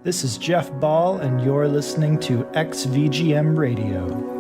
This is Jeff Ball, and you're listening to XVGM Radio.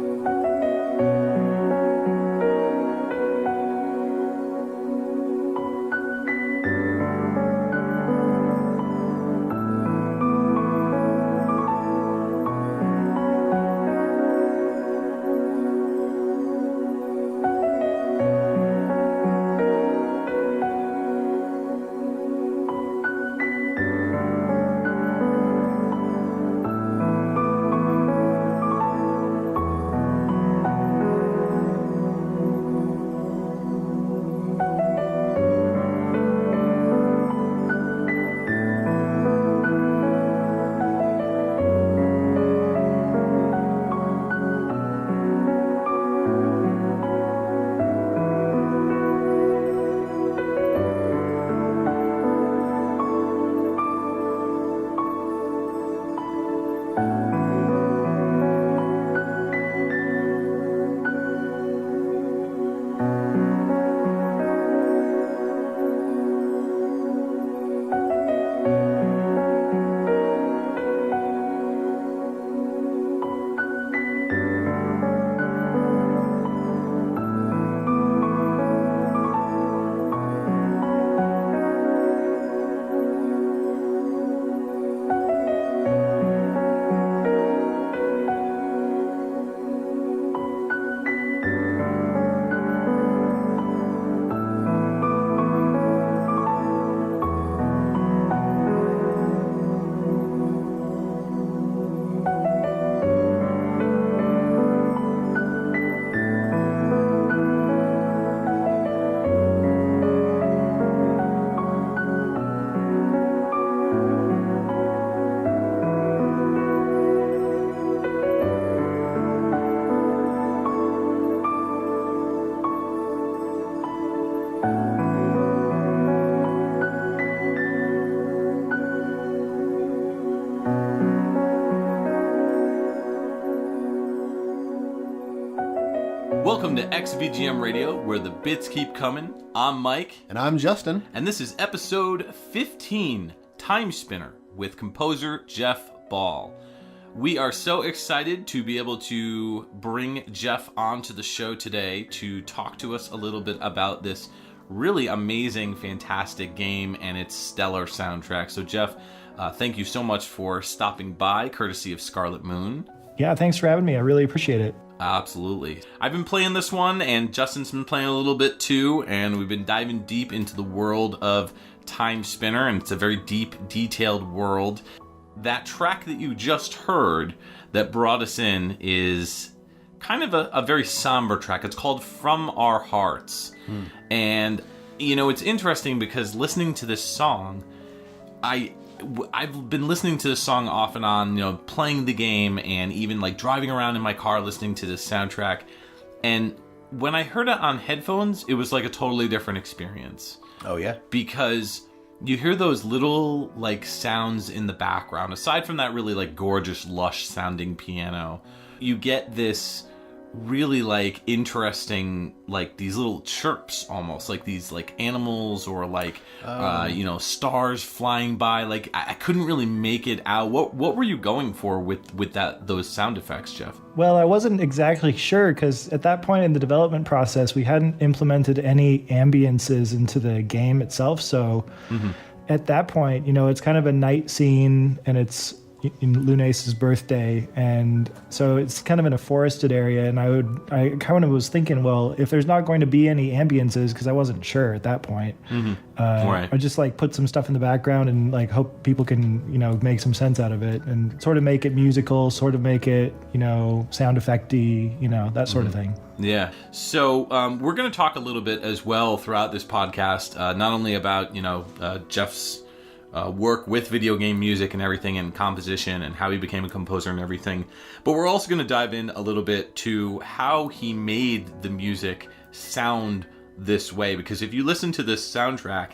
Welcome to XVGM Radio, where the bits keep coming. I'm Mike. And I'm Justin. And this is episode 15, Timespinner, with composer Jeff Ball. We are so excited to be able to bring Jeff onto the show today to talk to us a little bit about this really amazing, fantastic game and its stellar soundtrack. So Jeff, thank you so much for stopping by, courtesy of Scarlet Moon. Yeah, thanks for having me. I really appreciate it. Absolutely. I've been playing this one, and Justin's been playing a little bit too, and we've been diving deep into the world of Timespinner, and it's a very deep, detailed world. That track that you just heard that brought us in is kind of a very somber track. It's called From Our Hearts. And, you know, it's interesting because listening to this song, I've been listening to this song off and on, you know, playing the game and even like driving around in my car listening to this soundtrack. And when I heard it on headphones, it was like a totally different experience. Oh, yeah? Because you hear those little like sounds in the background. Aside from that really like gorgeous, lush sounding piano, you get this really like interesting, like these little chirps, almost like these like animals or like you know, stars flying by. Like I couldn't really make it out. What were you going for with those sound effects, Jeff? Well, I wasn't exactly sure because at that point in the development process, we hadn't implemented any ambiances into the game itself. So at that point, you know, it's kind of a night scene and it's in Lunais' birthday, and so it's kind of in a forested area, and I kind of was thinking, well, if there's not going to be any ambiances, because I wasn't sure at that point, Right. I just like put some stuff in the background and like hope people can, you know, make some sense out of it and sort of make it musical, sort of make it, you know, sound effecty, you know, that sort of thing. Yeah. So we're going to talk a little bit as well throughout this podcast, not only about, you know, Jeff's work with video game music and everything and composition and how he became a composer and everything, but we're also going to dive in a little bit to how he made the music sound this way, because if you listen to this soundtrack,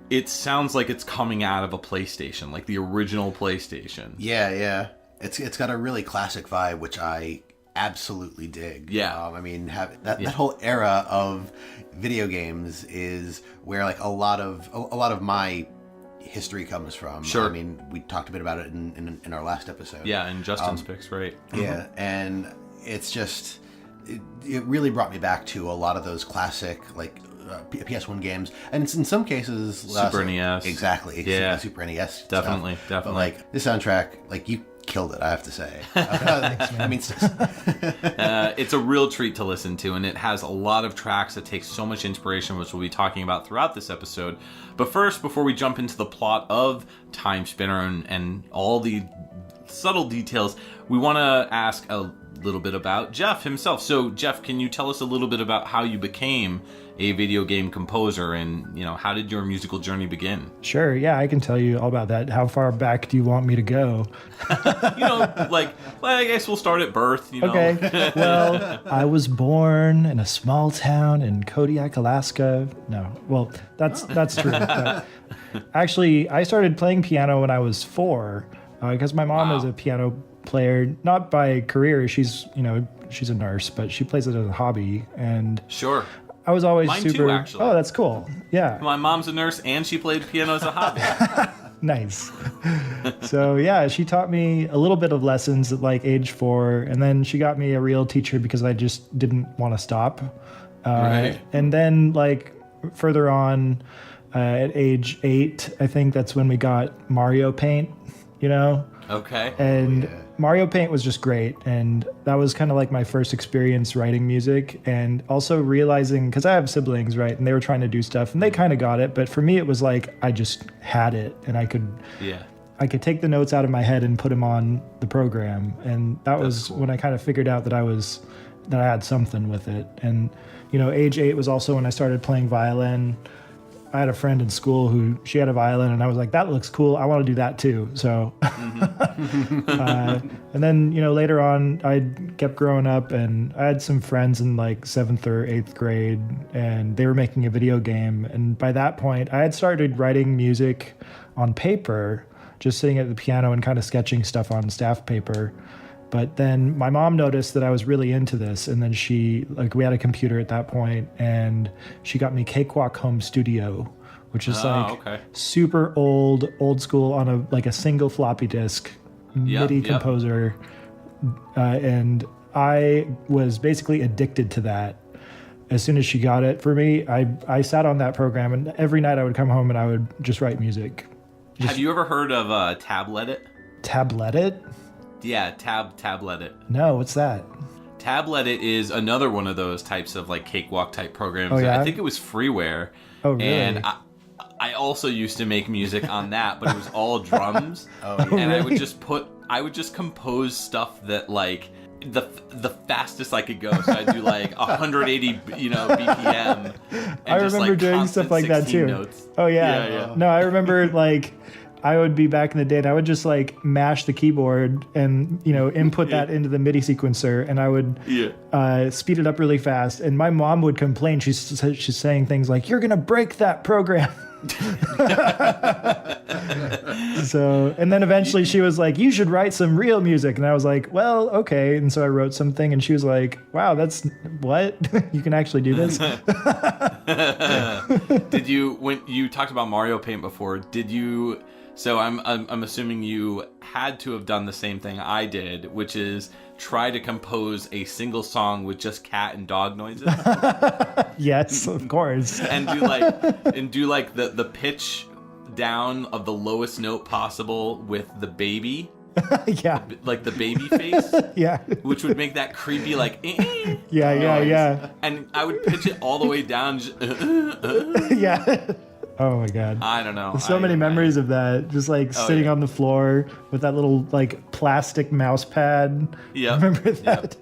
it sounds like it's coming out of a PlayStation, like the original PlayStation. Yeah. It's got a really classic vibe, which I absolutely dig. Yeah. I mean, that whole era of video games is where like a lot of my history comes from. Sure. I mean, we talked a bit about it in our last episode. Yeah, and Justin's picks, right? Yeah, and it's just it really brought me back to a lot of those classic like PS1 games, and it's in some cases Super NES. Exactly. Yeah. Super NES. Definitely. But like this soundtrack, like you killed it, I have to say. I mean, it's a real treat to listen to, and it has a lot of tracks that take so much inspiration, which we'll be talking about throughout this episode. But first, before we jump into the plot of Timespinner and all the subtle details, we want to ask a little bit about Jeff himself. So, Jeff, can you tell us a little bit about how you became a video game composer, and how did your musical journey begin? Sure, yeah, I can tell you all about that. How far back do you want me to go? I guess we'll start at birth. Okay. Well, I was born in a small town in Kodiak, Alaska. No, well, that's true. But actually, I started playing piano when I was 4 because my mom is a piano player, not by career. She's a nurse, but she plays it as a hobby. And sure. I was always Mine super. too, actually. Oh, that's cool. Yeah. My mom's a nurse, and she played piano as a hobby. Nice. So yeah, she taught me a little bit of lessons at like age 4, and then she got me a real teacher because I just didn't want to stop. Right. And then like further on, at age 8, I think that's when we got Mario Paint. Okay. And Mario Paint was just great, and that was kind of like my first experience writing music, and also realizing, because I have siblings, right, and they were trying to do stuff, and they kind of got it, but for me it was like I just had it, and I could take the notes out of my head and put them on the program, and that was cool. When I kind of figured out that I had something with it. And age 8 was also when I started playing violin. I had a friend in school she had a violin, and I was like, that looks cool. I want to do that too. So, and then, later on I kept growing up, and I had some friends in like 7th or 8th grade, and they were making a video game. And by that point I had started writing music on paper, just sitting at the piano and kind of sketching stuff on staff paper. But then my mom noticed that I was really into this, and then we had a computer at that point, and she got me Cakewalk Home Studio, which is super old school on a single floppy disk MIDI composer, and I was basically addicted to that. As soon as she got it for me, I sat on that program, and every night I would come home and I would just write music. Have you ever heard of Tabletit? Tabletit? Yeah, Tabletit. No, what's that? Tabletit is another one of those types of like cakewalk type programs. Oh, yeah? I think it was freeware. Oh, really? And I also used to make music on that, but it was all drums. And really? I would just compose stuff that like the fastest I could go. So I'd do like 180 BPM. And I remember doing stuff like that too. Notes. Oh yeah. No, I remember like I would be back in the day, and I would just like mash the keyboard and input that into the MIDI sequencer, and I would speed it up really fast. And my mom would complain. She's saying things like, "You're gonna break that program." So, and then eventually she was like, "You should write some real music," and I was like, "Well, okay." And so I wrote something, and she was like, "Wow, that's what you can actually do this." Did you, when you talked about Mario Paint before, did you? So I'm assuming you had to have done the same thing I did, which is try to compose a single song with just cat and dog noises. Yes, of course. And do like the pitch down of the lowest note possible with the baby. Yeah. Like the baby face. Yeah. Which would make that creepy like yeah. And I would pitch it all the way down. Yeah. Oh my god. I don't know. So many memories of that. Just like sitting on the floor with that little like plastic mouse pad. Yeah. Remember that?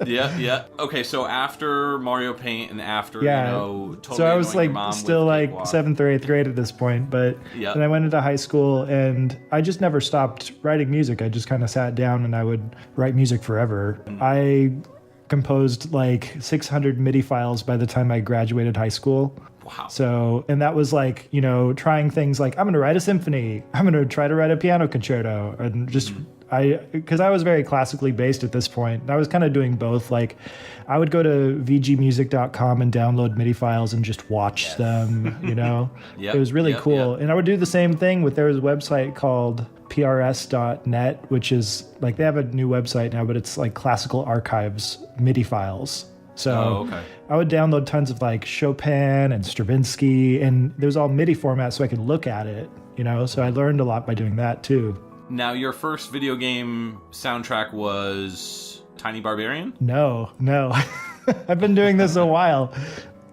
Yeah. Okay, so after Mario Paint and after totally so I was like still like Cakewalk. 7th or 8th grade at this point, but then I went into high school, and I just never stopped writing music. I just kind of sat down and I would write music forever. I composed like 600 MIDI files by the time I graduated high school. Wow. So, and that was like, trying things like, I'm going to write a symphony. I'm going to try to write a piano concerto, and just because I was very classically based at this point. I was kind of doing both. Like, I would go to vgmusic.com and download MIDI files and just watch them, you know? Yep, It was really yep, cool. yep. And I would do the same thing there was a website called prs.net, which is like, they have a new website now, but it's like classical archives MIDI files. So okay. I would download tons of like Chopin and Stravinsky, and there was all MIDI format so I could look at it, you know? So I learned a lot by doing that too. Now, your first video game soundtrack was Tiny Barbarian? No. I've been doing this a while.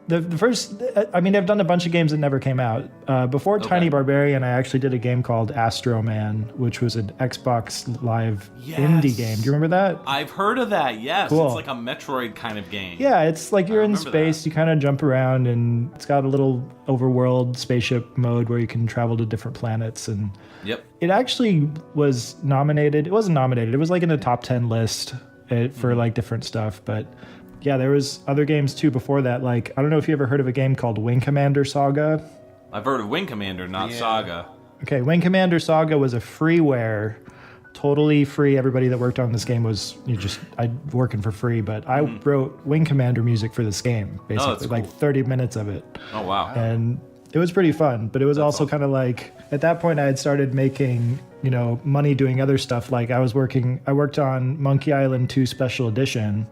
The first, I mean, I've done a bunch of games that never came out. Before Tiny Barbarian, I actually did a game called Astro Man, which was an Xbox Live indie game. Do you remember that? I've heard of that, yes. Cool. It's like a Metroid kind of game. Yeah, it's like you're in remember space, that. you kind of jump around, and it's got a little overworld spaceship mode where you can travel to different planets. And Yep. it actually was nominated. It wasn't nominated. It was like in a top 10 list for like different stuff, but... Yeah, there was other games too before that. Like, I don't know if you ever heard of a game called Wing Commander Saga. I've heard of Wing Commander, not Saga. Okay, Wing Commander Saga was a freeware, totally free. Everybody that worked on this game was working for free. But I wrote Wing Commander music for this game, basically, that's like cool. 30 minutes of it. Oh, wow. And it was pretty fun. But it was also awesome. kind of like, at that point, I had started making, you know, money doing other stuff. Like I worked on Monkey Island 2 Special Edition.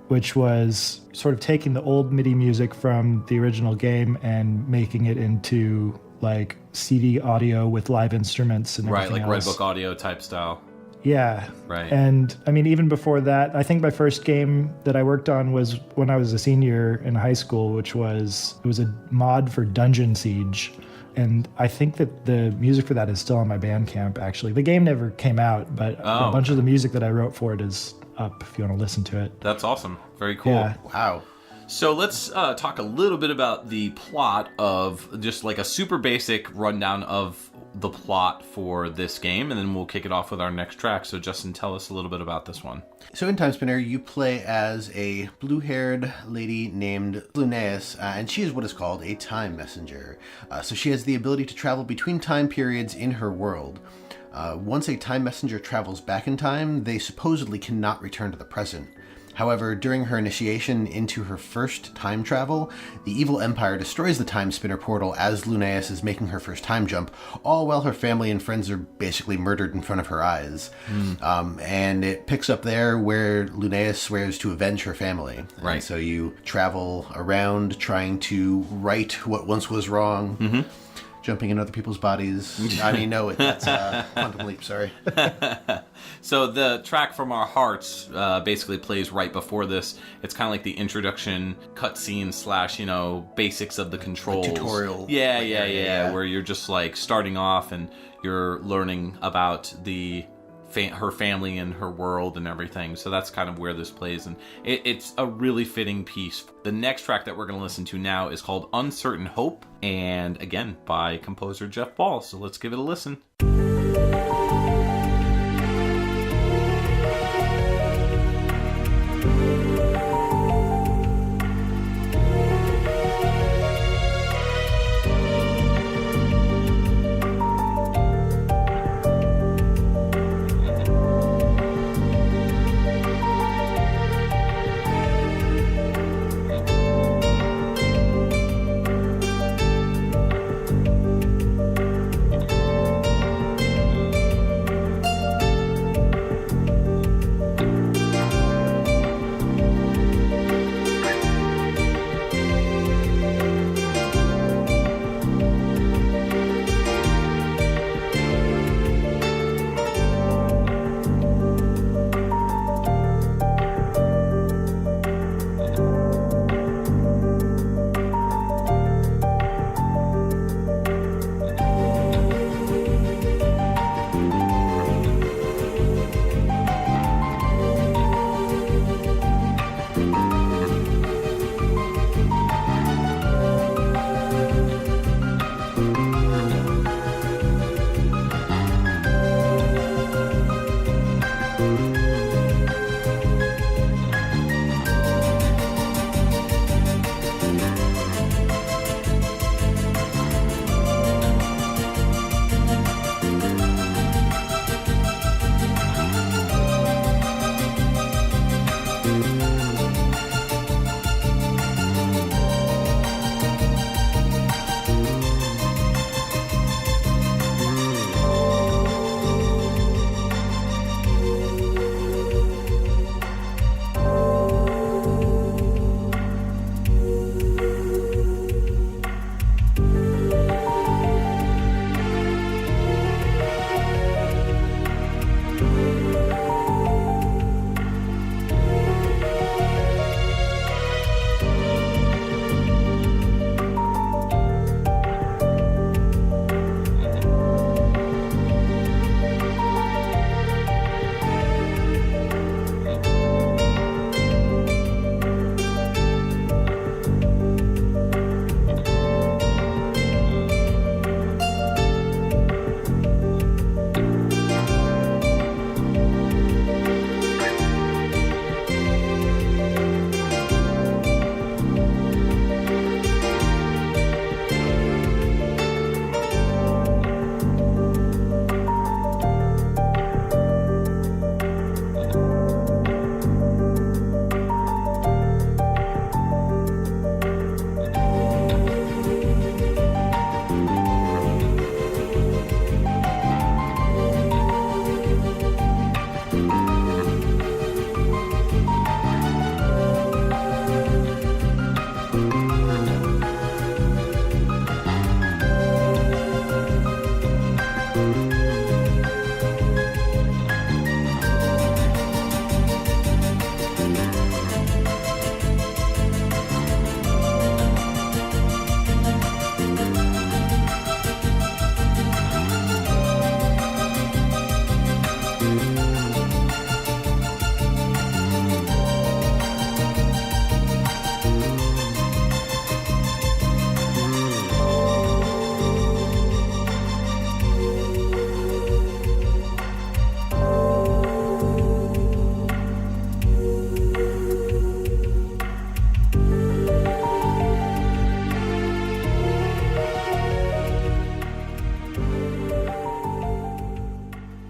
Which was sort of taking the old MIDI music from the original game and making it into like CD audio with live instruments and Right, everything like else. Redbook audio type style. Yeah. Right. And I mean, even before that, I think my first game that I worked on was when I was a senior in high school, which was a mod for Dungeon Siege. And I think that the music for that is still on my Bandcamp, actually. The game never came out, but a bunch of the music that I wrote for it is up if you want to listen to it. That's awesome. Very cool. Yeah. Wow. So let's talk a little bit about the plot of just like a super basic rundown of the plot for this game, and then we'll kick it off with our next track. So Justin, tell us a little bit about this one. So in Timespinner, you play as a blue-haired lady named Lunais, and she is what is called a time messenger. So she has the ability to travel between time periods in her world. Once a time messenger travels back in time, they supposedly cannot return to the present. However, during her initiation into her first time travel, the evil empire destroys the time spinner portal as Lunais is making her first time jump, all while her family and friends are basically murdered in front of her eyes. And it picks up there where Lunais swears to avenge her family. Right. And so you travel around trying to right what once was wrong. Jumping in other people's bodies. I mean, no, that's Quantum Leap, sorry. So the track From Our Hearts basically plays right before this. It's kind of like the introduction cutscene / you know, basics of the controls. Tutorial. Yeah, where you're just like starting off and you're learning about her family and her world and everything. So that's kind of where this plays, and it's a really fitting piece. The next track that we're going to listen to now is called Uncertain Hope, and again by composer Jeff Ball. So let's give it a listen.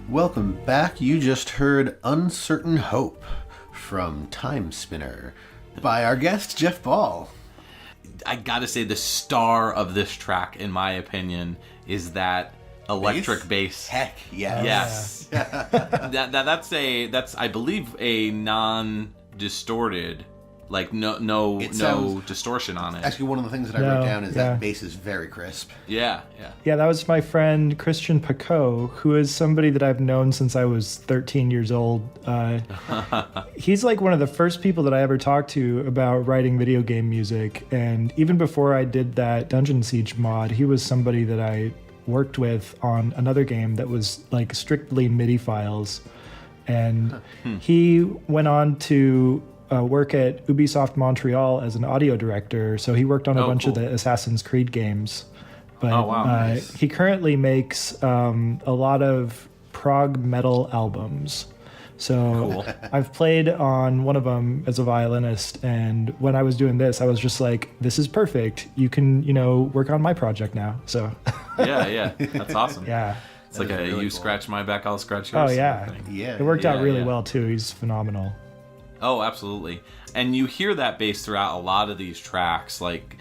Welcome back. You just heard Uncertain Hope from Timespinner by our guest, Jeff Ball. I gotta say, the star of this track, in my opinion, is that electric bass. Heck, yes. Yes. That's I believe a non-distorted, like no distortion on it. Actually, one of the things that I wrote down is that bass is very crisp. Yeah. Yeah, that was my friend Christian Picot, who is somebody that I've known since I was 13 years old. He's like one of the first people that I ever talked to about writing video game music. And even before I did that Dungeon Siege mod, he was somebody that I worked with on another game that was like strictly MIDI files. And he went on to work at Ubisoft Montreal as an audio director. So he worked on a bunch of the Assassin's Creed games. But nice. He currently makes a lot of prog metal albums. So I've played on one of them as a violinist, and when I was doing this, I was just like, this is perfect. You can, work on my project now. So yeah, that's awesome. Yeah. It's like really cool. Scratch my back, I'll scratch yours. Oh, yeah. Yeah. It worked out really well, too. He's phenomenal. Oh, absolutely. And you hear that bass throughout a lot of these tracks, like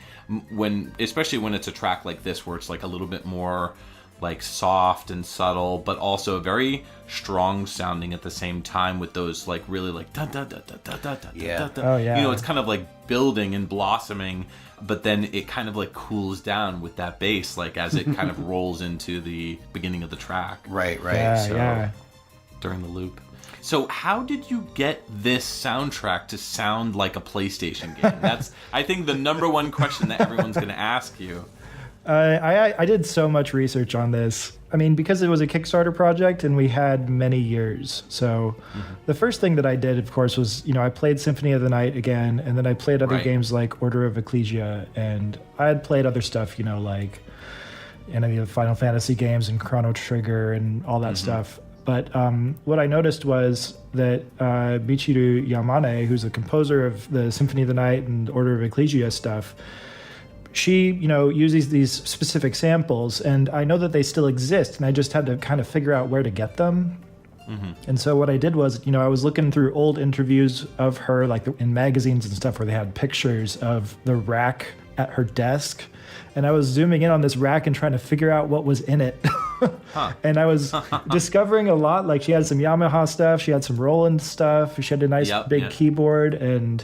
especially when it's a track like this, where it's like a little bit more like soft and subtle, but also very strong sounding at the same time, with those like really like da da da da da da da da da. Oh yeah. It's kind of like building and blossoming, but then it kind of like cools down with that bass, like as it kind of rolls into the beginning of the track. Right. Yeah. During the loop. So how did you get this soundtrack to sound like a PlayStation game? That's, I think, the number one question that everyone's going to ask you. I did so much research on this. I mean, because it was a Kickstarter project and we had many years. So the first thing that I did, of course, was, I played Symphony of the Night again, and then I played other games like Order of Ecclesia, and I had played other stuff, like any of the Final Fantasy games and Chrono Trigger and all that stuff. But what I noticed was that Michiru Yamane, who's the composer of the Symphony of the Night and Order of Ecclesia stuff, she, uses these specific samples, and I know that they still exist, and I just had to kind of figure out where to get them. And so what I did was, I was looking through old interviews of her, like in magazines and stuff, where they had pictures of the rack at her desk, and I was zooming in on this rack and trying to figure out what was in it. And I was discovering a lot. Like, she had some Yamaha stuff, she had some Roland stuff, she had a nice big keyboard, and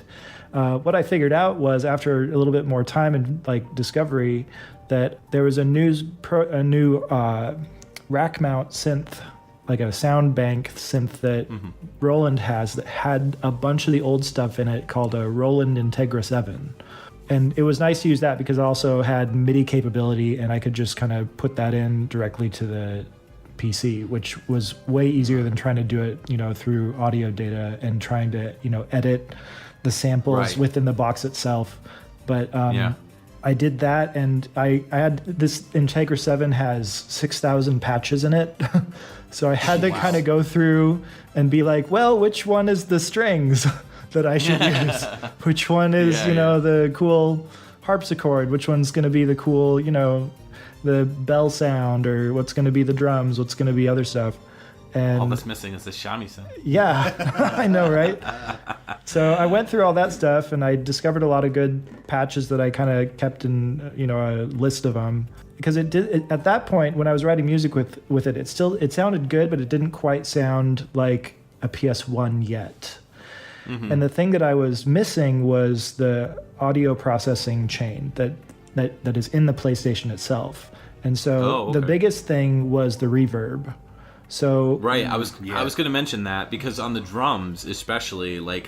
what I figured out was, after a little bit more time and like discovery, that there was a new rack mount synth, like a sound bank synth that Roland has, that had a bunch of the old stuff in it, called a Roland Integra 7. And it was nice to use that because it also had MIDI capability, and I could just kind of put that in directly to the PC, which was way easier than trying to do it, through audio data and trying to, edit the samples within the box itself. But I did that, and I had this Integra 7 has 6,000 patches in it. So I had to kind of go through and be like, well, which one is the strings that I should use? Which one is, the cool harpsichord? Which one's going to be the cool, the bell sound? Or what's going to be the drums? What's going to be other stuff? And all that's missing is the shamisen. Yeah, I know, right? So I went through all that stuff, and I discovered a lot of good patches that I kind of kept in, a list of them. Because at that point, when I was writing music with it, it sounded good, but it didn't quite sound like a PS1 yet. And the thing that I was missing was the audio processing chain that is in the PlayStation itself. And so the biggest thing was the reverb. So I was going to mention that, because on the drums especially, like,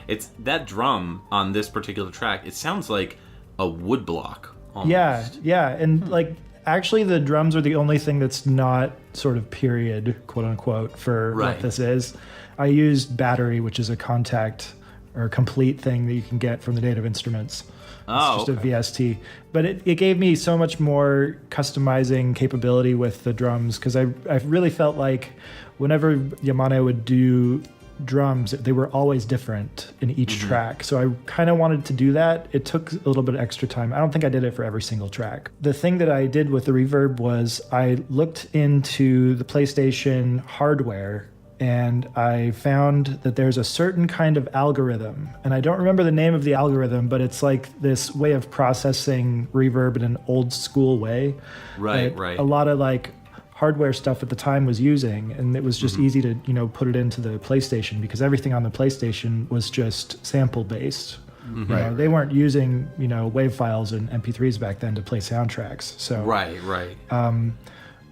it's that drum on this particular track, it sounds like a wood block almost. Yeah, and like Actually, the drums are the only thing that's not sort of period, quote unquote, for what this is. I used battery, which is a contact or complete thing that you can get from the Native Instruments. It's just a VST. But it gave me so much more customizing capability with the drums, because I really felt like whenever Yamane would do drums, they were always different in each track. So I kind of wanted to do that. It took a little bit of extra time. I don't think I did it for every single track. The thing that I did with the reverb was I looked into the PlayStation hardware, and I found that there's a certain kind of algorithm, and I don't remember the name of the algorithm, but it's like this way of processing reverb in an old school way. Right. A lot of like hardware stuff at the time was using, and it was just easy to, put it into the PlayStation, because everything on the PlayStation was just sample based. They weren't using, wave files and MP3s back then to play soundtracks. So Right.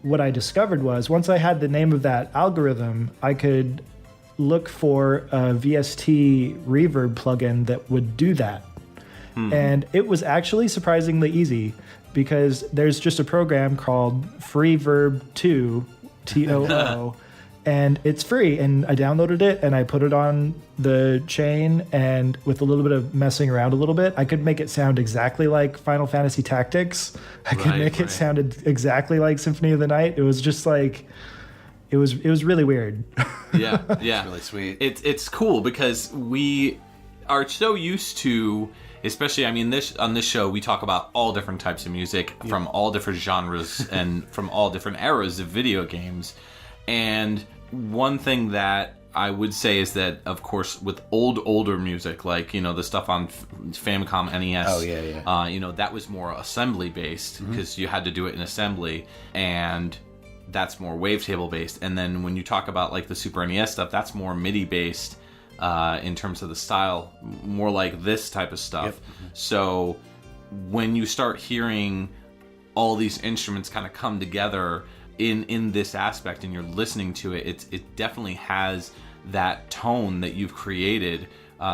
What I discovered was, once I had the name of that algorithm, I could look for a VST reverb plugin that would do that. And it was actually surprisingly easy, because there's just a program called Freeverb 2, TOO, and it's free. And I downloaded it and I put it on the chain, and with a little bit of messing around a little bit, I could make it sound exactly like Final Fantasy Tactics. I could make it sound exactly like Symphony of the Night. It was just like, it was really weird. Yeah. It's really sweet. It's cool, because we are so used to, especially, on this show, we talk about all different types of music from all different genres and from all different eras of video games. And one thing that I would say is that, of course, with older music, like, the stuff on Famicom NES, that was more assembly based, because you had to do it in assembly, and that's more wavetable based. And then when you talk about like the Super NES stuff, that's more MIDI based. In terms of the style, more like this type of stuff. So when you start hearing all these instruments kind of come together in this aspect, and you're listening to it, it definitely has that tone that you've created,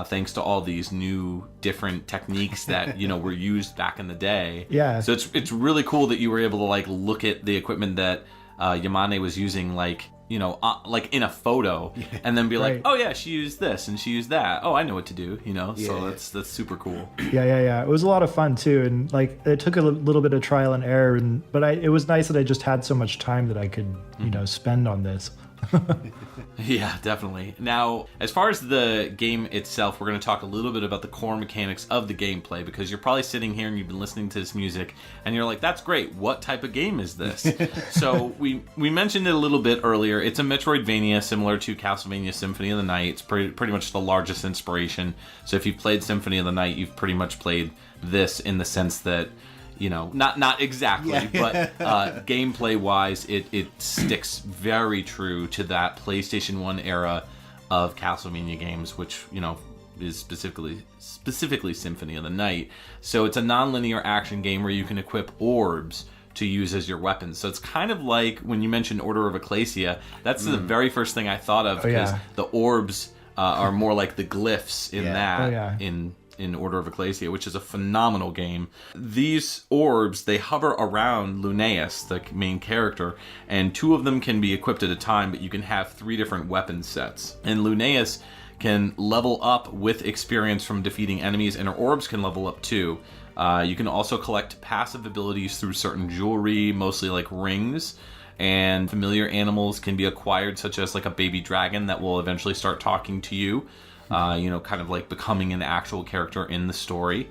thanks to all these new different techniques that were used back in the day. So it's really cool that you were able to like look at the equipment that Yamane was using, like in a photo, and then be like, oh yeah, she used this and she used that. Oh, I know what to do, so that's super cool. Yeah. It was a lot of fun too. And like, it took a little bit of trial and error, but it was nice that I just had so much time that I could, spend on this. Yeah, definitely. Now, as far as the game itself, we're going to talk a little bit about the core mechanics of the gameplay, because you're probably sitting here and you've been listening to this music and you're like, that's great, what type of game is this? So we mentioned it a little bit earlier. It's a Metroidvania similar to Castlevania Symphony of the Night. It's pretty much the largest inspiration. So if you've played Symphony of the Night, you've pretty much played this, in the sense that, not exactly, but gameplay-wise, it sticks very true to that PlayStation 1 era of Castlevania games, which, is specifically Symphony of the Night. So it's a non-linear action game where you can equip orbs to use as your weapons. So it's kind of like when you mentioned Order of Ecclesia, that's the very first thing I thought of, because the orbs are more like the glyphs in in Order of Ecclesia, which is a phenomenal game. These orbs, they hover around Lunais, the main character, and 2 of them can be equipped at a time, but you can have 3 different weapon sets. And Lunais can level up with experience from defeating enemies, and her orbs can level up too. You can also collect passive abilities through certain jewelry, mostly like rings, and familiar animals can be acquired, such as like a baby dragon that will eventually start talking to you. Kind of like becoming an actual character in the story.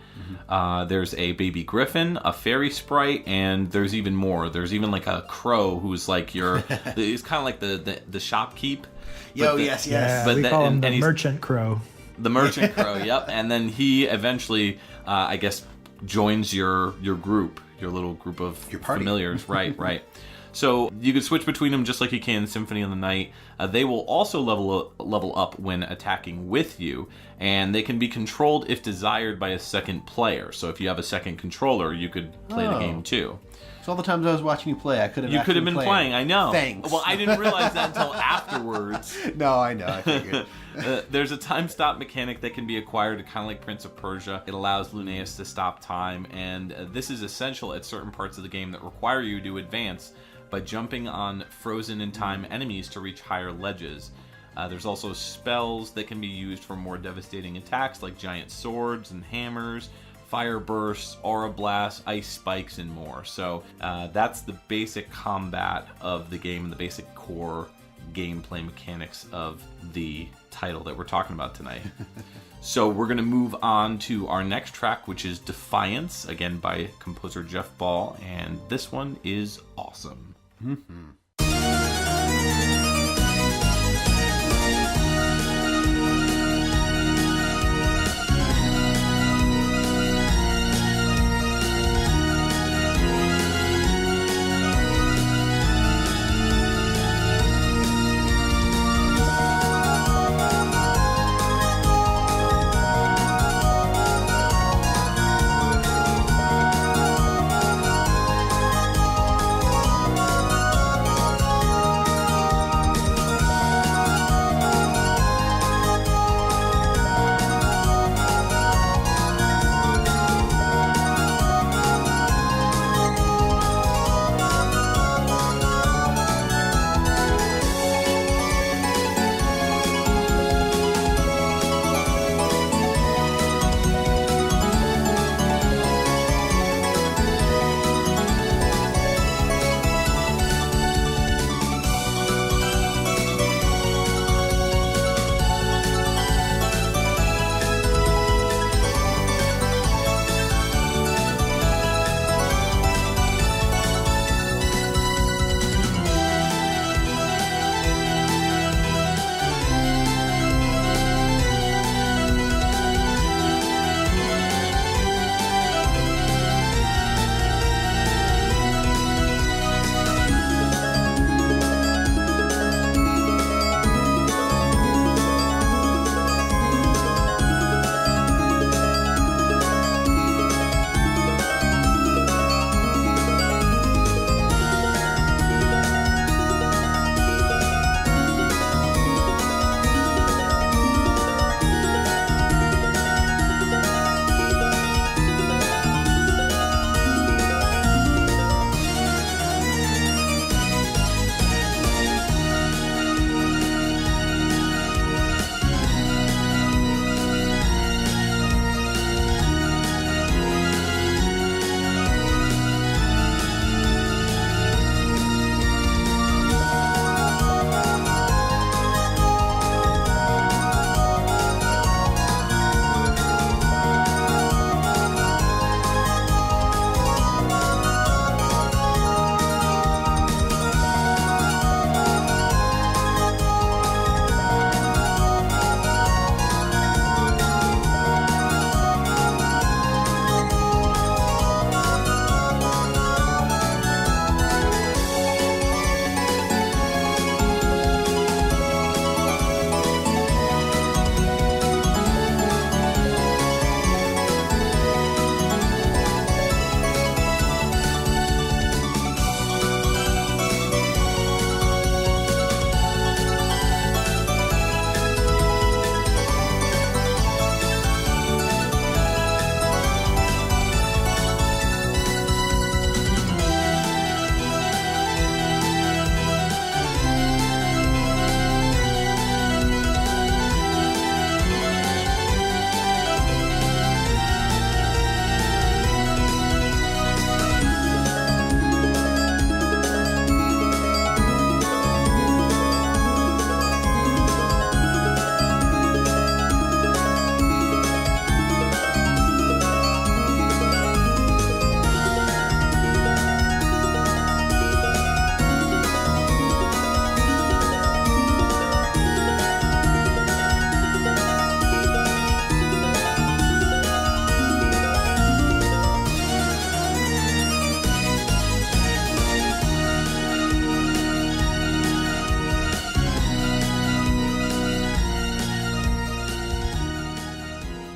There's a baby griffin, a fairy sprite, and there's even more. There's even like a crow who's like he's kind of like the shopkeep. Yes. Yeah, we call him the merchant crow. The merchant crow, yep. And then he eventually, I guess, joins your group, your little group of your party. Familiars. Right. So you can switch between them just like you can in Symphony of the Night. They will also level up when attacking with you, and they can be controlled if desired by a second player. So if you have a second controller, you could play the game too. So all the times I was watching you play, I could have. You could have been playing. I know. Thanks. Well, I didn't realize that until afterwards. No, I know. I figured. There's a time stop mechanic that can be acquired, kind of like Prince of Persia. It allows Lunais to stop time, and this is essential at certain parts of the game that require you to advance by jumping on frozen in time enemies to reach higher ledges. There's also spells that can be used for more devastating attacks like giant swords and hammers, fire bursts, aura blasts, ice spikes, and more. So that's the basic combat of the game and the basic core gameplay mechanics of the title that we're talking about tonight. So we're going to move on to our next track, which is Defiance, again by composer Jeff Ball, and this one is awesome. Mm-hmm.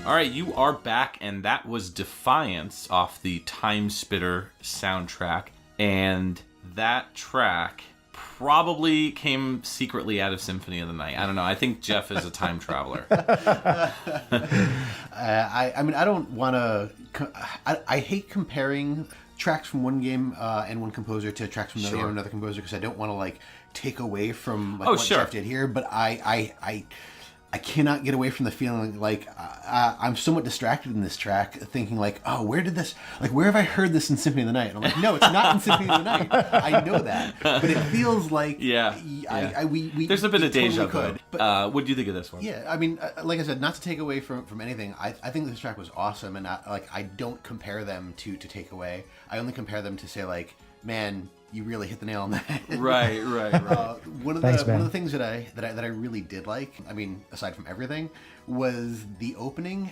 All right, you are back, and that was Defiance off the Timespinner soundtrack. and that track probably came secretly out of Symphony of the Night. I don't know. I think Jeff is a time traveler. I mean, I don't want to... I hate comparing tracks from one game and one composer to tracks from another game and another composer, because I don't want to, like, take away from what Jeff did here. But I cannot get away from the feeling like I'm somewhat distracted in this track, thinking like, oh, where have I heard this in Symphony of the Night? And I'm like, no, it's not in Symphony of the Night. I know that, but it feels like we there's a bit of deja vu. But what do you think of this one? Yeah, I mean, like I said, not to take away from anything. I think this track was awesome, and I don't compare them to take away. I only compare them to say like, man, you really hit the nail on the head. Right. One of the things that I really did like, I mean, aside from everything, was the opening.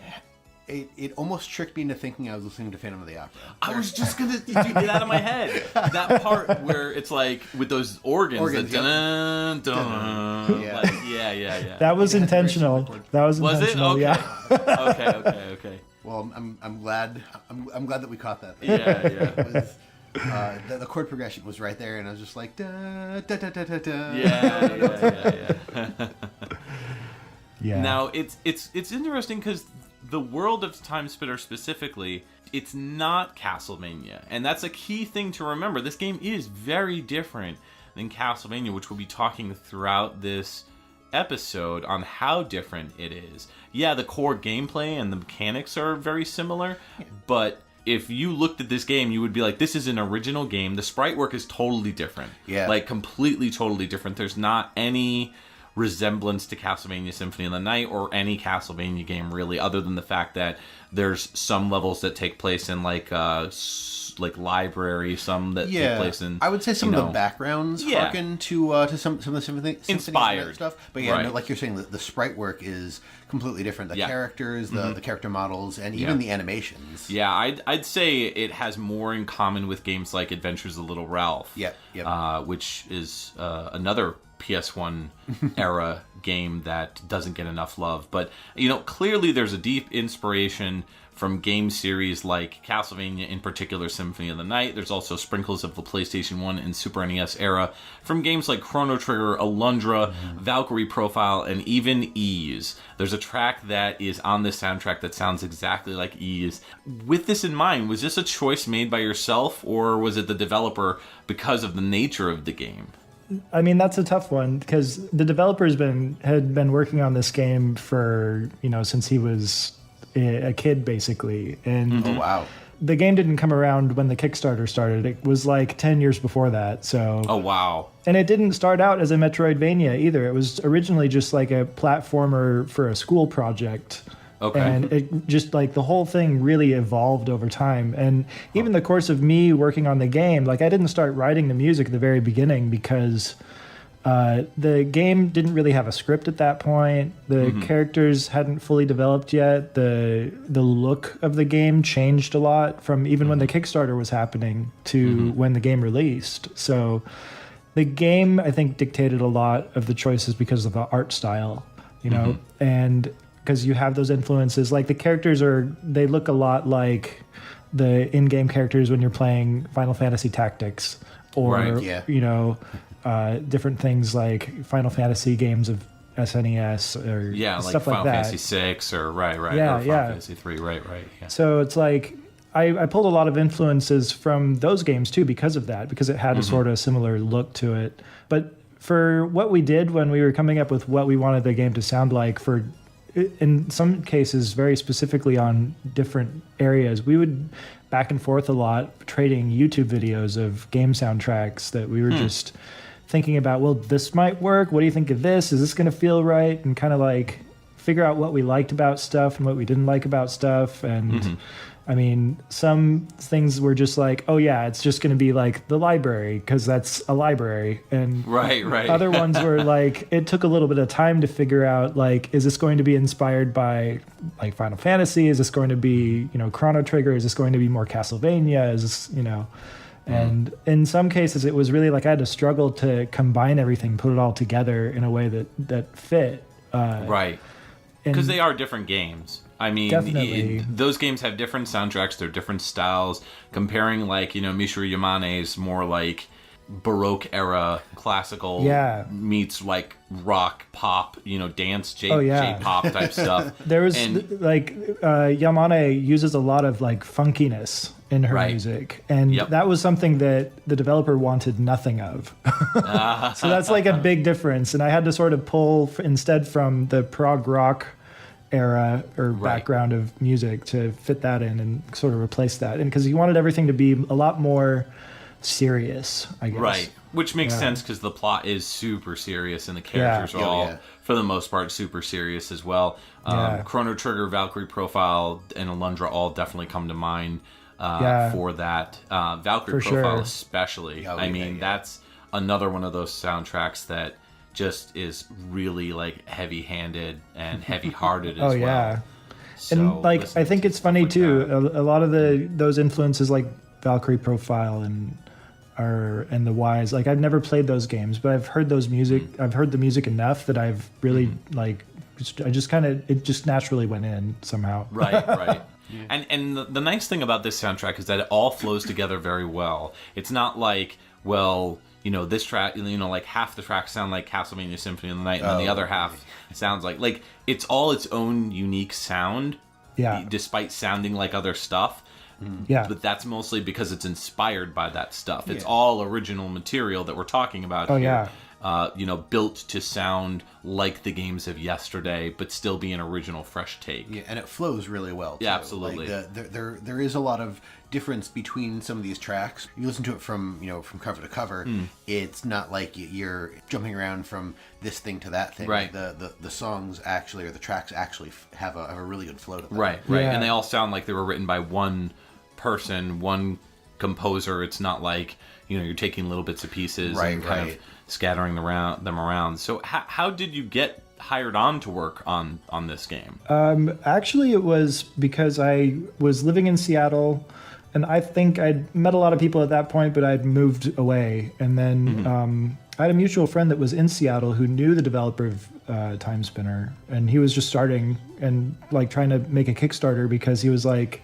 It almost tricked me into thinking I was listening to Phantom of the Opera. I was just gonna get out of my head. That part where it's like with those organs that dun dun. Yeah. That was intentional. That was intentional. Was it? Okay. Yeah. Okay. Well, I'm glad that we caught that. Yeah. It was, the chord progression was right there, and I was just like, da da da da da da. Yeah. Yeah. Now it's interesting because the world of Timespinner specifically, it's not Castlevania, and that's a key thing to remember. This game is very different than Castlevania, which we'll be talking throughout this episode on how different it is. Yeah, the core gameplay and the mechanics are very similar, but if you looked at this game, you would be like, this is an original game. The sprite work is totally different. Yeah. Like, completely, totally different. There's not any resemblance to Castlevania Symphony of the Night or any Castlevania game, really, other than the fact that there's some levels that take place in, like library, some that take place in... I would say some of the backgrounds harken to some of the Symphony inspired stuff. But no, like you're saying, the sprite work is completely different. The characters, the character models, and even the animations. Yeah, I'd say it has more in common with games like Adventures of Little Ralph. Which is another PS1 era game that doesn't get enough love. But, clearly there's a deep inspiration from game series like Castlevania, in particular Symphony of the Night. There's also sprinkles of the PlayStation 1 and Super NES era from games like Chrono Trigger, Alundra, Valkyrie Profile, and even Ys. There's a track that is on this soundtrack that sounds exactly like Ys. With this in mind, was this a choice made by yourself, or was it the developer because of the nature of the game? I mean, that's a tough one, because the developers had been working on this game for, since he was a kid, basically. And oh, wow. The game didn't come around when the Kickstarter started. It was like 10 years before that. So. Oh, wow. And it didn't start out as a Metroidvania either. It was originally just like a platformer for a school project. Okay. And it just like the whole thing really evolved over time. And even the course of me working on the game, like I didn't start writing the music at the very beginning because the game didn't really have a script at that point. The characters hadn't fully developed yet. The look of the game changed a lot from even when the Kickstarter was happening to when the game released. So the game, I think, dictated a lot of the choices because of the art style, and because you have those influences. Like the characters they look a lot like the in-game characters when you're playing Final Fantasy Tactics or, different things like Final Fantasy games of SNES or stuff like Final that. Fantasy 6 or or Final Fantasy 3, right. Yeah. So it's like I pulled a lot of influences from those games too because of that, because it had a sort of similar look to it. But for what we did when we were coming up with what we wanted the game to sound like, for in some cases very specifically on different areas, we would back and forth a lot, trading YouTube videos of game soundtracks that we were just thinking about, well, this might work. What do you think of this? Is this going to feel right? And kind of like figure out what we liked about stuff and what we didn't like about stuff. And I mean, some things were just like, oh yeah, it's just going to be like the library because that's a library. And right. Other ones were like, it took a little bit of time to figure out, like, is this going to be inspired by like Final Fantasy? Is this going to be, Chrono Trigger? Is this going to be more Castlevania? Is this, And in some cases, it was really like I had to struggle to combine everything, put it all together in a way that fit. Right. Because they are different games. I mean, Definitely. those games have different soundtracks. They're different styles. Comparing, like, Mishiro Yamane's more like Baroque era classical meets like rock, pop, dance, J-pop type stuff. There was Yamane uses a lot of like funkiness in her music, and that was something that the developer wanted nothing of. So that's like a big difference, and I had to sort of pull instead from the prog rock era or background of music to fit that in and sort of replace that, and because he wanted everything to be a lot more serious, I guess. Right, which makes sense because the plot is super serious and the characters are all, for the most part, super serious as well. Chrono Trigger, Valkyrie Profile, and Alundra all definitely come to mind for that. Valkyrie Profile especially. I mean, that's another one of those soundtracks that just is really like heavy-handed and heavy-hearted as well. So, and like I think it's funny too. A lot of those influences like Valkyrie Profile and the Wise. Like I've never played those games, but I've heard those music. I've heard the music enough that I've really like. I just kind of it just naturally went in somehow. Right. And the nice thing about this soundtrack is that it all flows together very well. It's not like, well, this track, like half the tracks sound like Castlevania Symphony of the Night, and then the other half sounds like it's all its own unique sound. Yeah. Despite sounding like other stuff. Yeah. But that's mostly because it's inspired by that stuff. It's all original material that we're talking about here. Built to sound like the games of yesterday, but still be an original, fresh take. Yeah, and it flows really well, too. Yeah, absolutely. Like there is a lot of difference between some of these tracks. You listen to it from cover to cover. It's not like you're jumping around from this thing to that thing. Right. The songs actually, or the tracks actually have a really good flow to them. Right. Yeah. And they all sound like they were written by one person, one composer. It's not like, you're taking little bits of pieces and kind of scattering them around. So how did you get hired on to work on this game? Actually, it was because I was living in Seattle, and I think I'd met a lot of people at that point, but I'd moved away. And then I had a mutual friend that was in Seattle who knew the developer of Timespinner, and he was just starting and like trying to make a Kickstarter because he was like,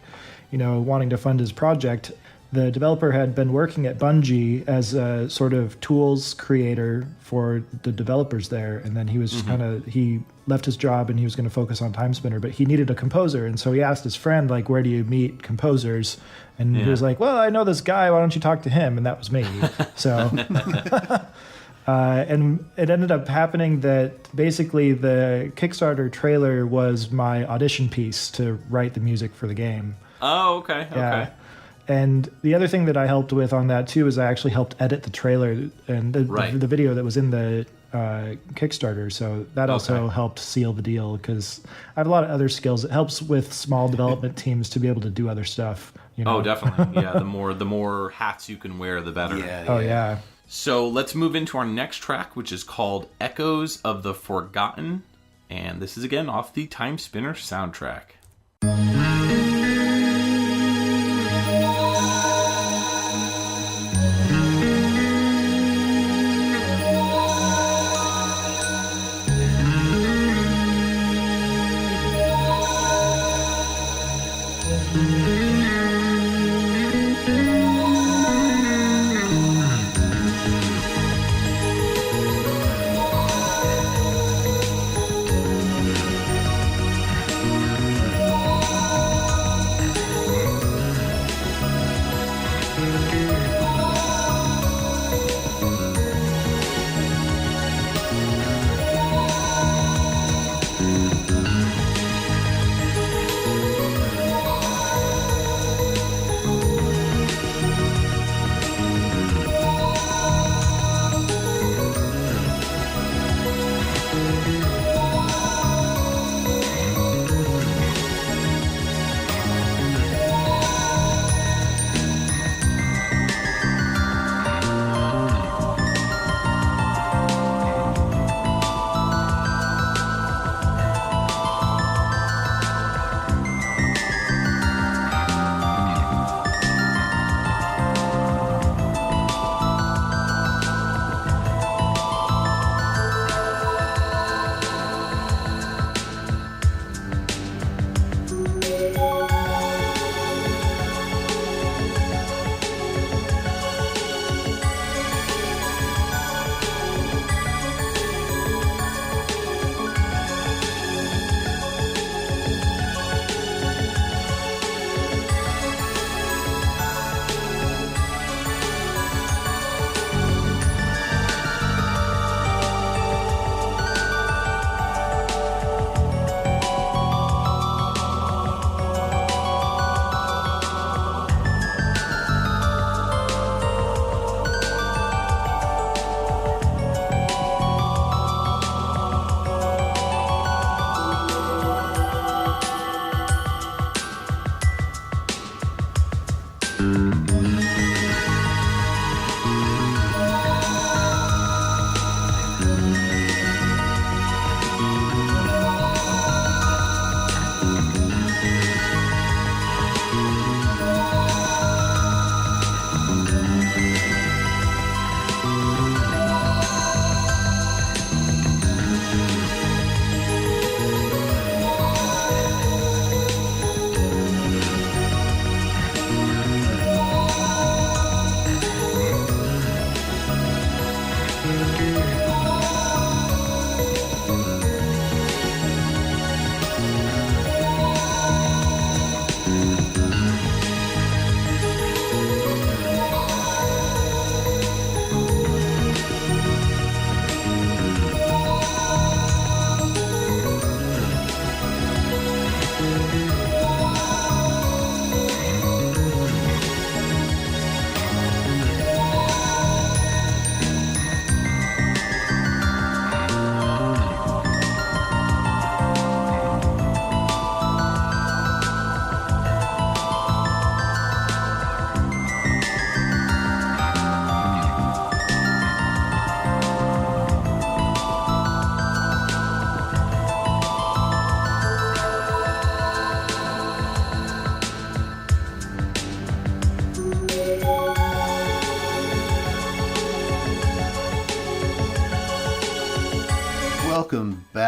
wanting to fund his project. The developer had been working at Bungie as a sort of tools creator for the developers there, and then he was just he left his job and he was going to focus on Timespinner, but he needed a composer, and so he asked his friend, like, where do you meet composers? And he was like, well, I know this guy, why don't you talk to him? And that was me. So and it ended up happening that basically the Kickstarter trailer was my audition piece to write the music for the game. Oh, okay. Yeah. And the other thing that I helped with on that too is I actually helped edit the trailer and the video that was in the Kickstarter. So that also helped seal the deal because I have a lot of other skills. It helps with small development teams to be able to do other stuff. Oh, definitely. Yeah, the more hats you can wear, the better. Yeah. So let's move into our next track, which is called Echoes of the Forgotten. And this is again off the Timespinner soundtrack.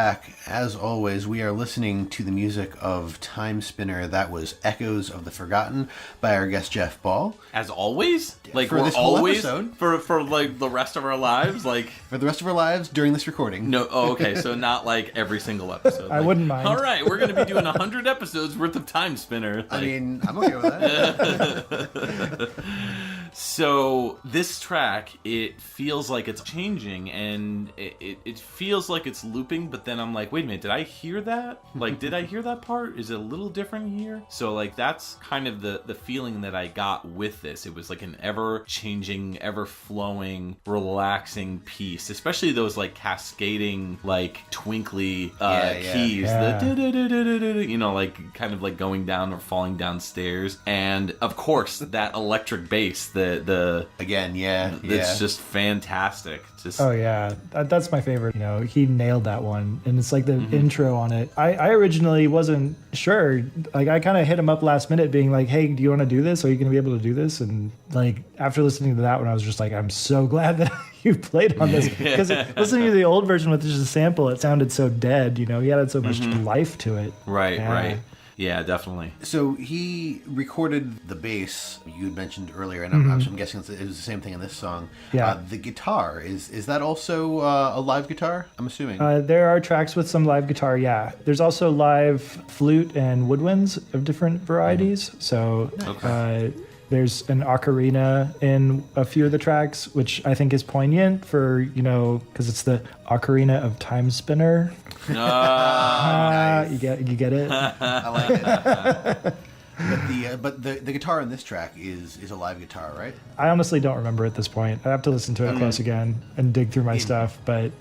track, as always, we are listening to the music of Timespinner. That was Echoes of the Forgotten by our guest Jeff Ball. As always? Like, For we're this whole always episode. for like the rest of our lives? Like, For the rest of our lives during this recording. no, oh, okay, so not like every single episode. I Like, wouldn't mind. All right, we're going to be doing 100 episodes worth of Timespinner. I mean, I'm okay with that. So this track, it feels like it's changing, and it feels like it's looping, but then I'm like, wait a minute, did I hear that? Like, did I hear that part? Is it a little different here? So like, that's kind of the feeling that I got with this. It was like an ever-changing, ever-flowing, relaxing piece, especially those like cascading, like twinkly keys, Yeah. the du-du-du-du-du-du, you know, like kind of like going down or falling downstairs, and of course that electric bass, Again, yeah. it's just fantastic. Just Oh yeah, that's my favorite. You know, he nailed that one, and it's like the intro on it. I originally wasn't sure. Like, I kind of hit him up last minute, being like, "Hey, do you want to do this? Are you going to be able to do this?" And like, after listening to that one, I was just like, "I'm so glad that you played on this," because listening to the old version with just a sample, it sounded so dead. You know, he added so much life to it. right, Yeah. right. Yeah, definitely. So he recorded the bass you had mentioned earlier, and I'm guessing it was the same thing in this song. Yeah. The guitar, is that also a live guitar? I'm assuming. There are tracks with some live guitar, yeah. There's also live flute and woodwinds of different varieties. So there's an ocarina in a few of the tracks, which I think is poignant for, you know, because it's the Ocarina of Timespinner. Nice. You get it? I like it. But the guitar in this track is a live guitar, right? I honestly don't remember at this point. I have to listen to it close again and dig through my stuff, but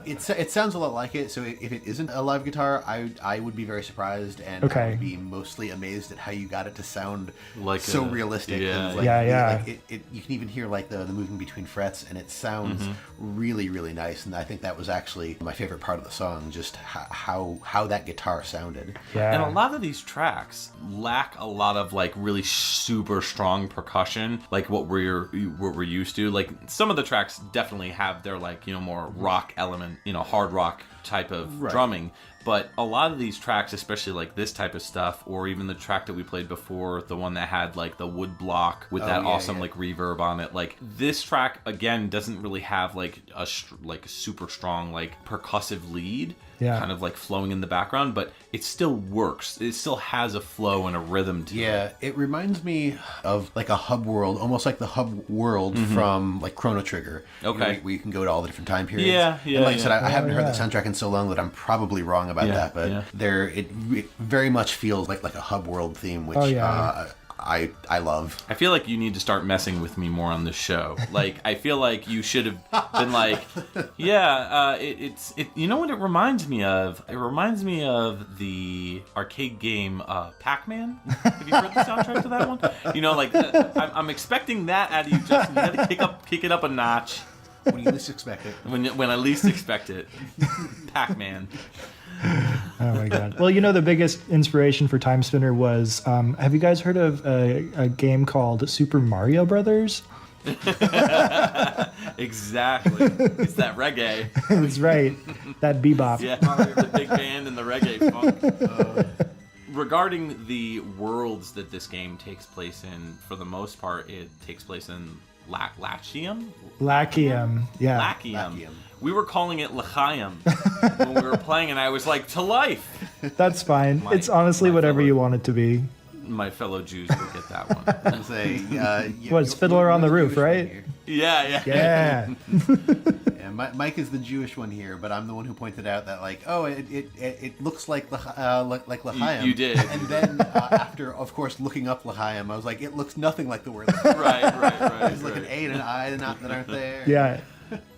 It sounds a lot like it. So if it isn't a live guitar, I would be very surprised, and I Okay. would be mostly amazed at how you got it to sound Like so a- realistic. yeah. And like, Yeah. Like you can even hear like the moving between frets, and it sounds really, really nice. And I think that was actually my favorite part of the song, just how that guitar sounded. yeah. And a lot of these tracks lack a lot of like really super strong percussion, like what we're used to. Like, some of the tracks definitely have their, like, you know, more rock element, you know, hard rock type of drumming. But a lot of these tracks, especially like this type of stuff, or even the track that we played before, the one that had like the wood block with that awesome like reverb on it, like this track again doesn't really have like a super strong like percussive lead, kind of like flowing in the background, but it still works. It still has a flow and a rhythm to it. Yeah, it reminds me of like a hub world, almost like the hub world from like Chrono Trigger. Okay. You know, where you can go to all the different time periods. Yeah, And like I said, yeah. I haven't heard the soundtrack in so long that I'm probably wrong about that, but it very much feels like a hub world theme, which I love. I feel like you need to start messing with me more on this show. Like, I feel like you should have been like, it's you know what it reminds me of? It reminds me of the arcade game Pac-Man. Have you heard the soundtrack to that one? You know, like, I'm expecting that out of you, Justin. You had to kick it up a notch. When you least expect it. When I least expect it. Pac-Man. Oh my god. Well, you know, the biggest inspiration for Timespinner was, have you guys heard of a game called Super Mario Brothers? Exactly. It's that reggae. That's right. That bebop. Yeah, the big band and the reggae funk. Regarding the worlds that this game takes place in, for the most part, it takes place in Lachium? Lachium. Yeah. Lachium. We were calling it L'chaim when we were playing, and I was like, to life. That's fine. It's honestly whatever you want it to be. My fellow Jews will get that one. And say, What's Fiddler on the Roof, right? Yeah. Yeah. Yeah, Mike is the Jewish one here, but I'm the one who pointed out that, like, it looks like L'chaim. You did. And then after, of course, looking up L'chaim, I was like, it looks nothing like the word L'chaim. Right. There's like an A and an I that aren't there. Yeah.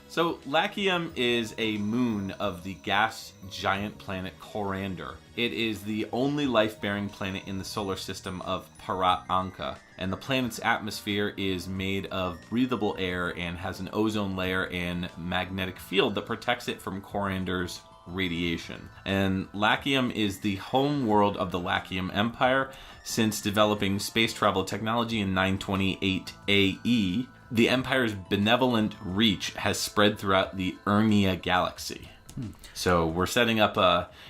So, Lachium is a moon of the gas giant planet Coriander. It is the only life-bearing planet in the solar system of Parat Anka, and the planet's atmosphere is made of breathable air and has an ozone layer and magnetic field that protects it from Coriander's radiation. And Lachium is the home world of the Lachium Empire. Since developing space travel technology in 928 AE, the Empire's benevolent reach has spread throughout the Urnia galaxy. So we're setting up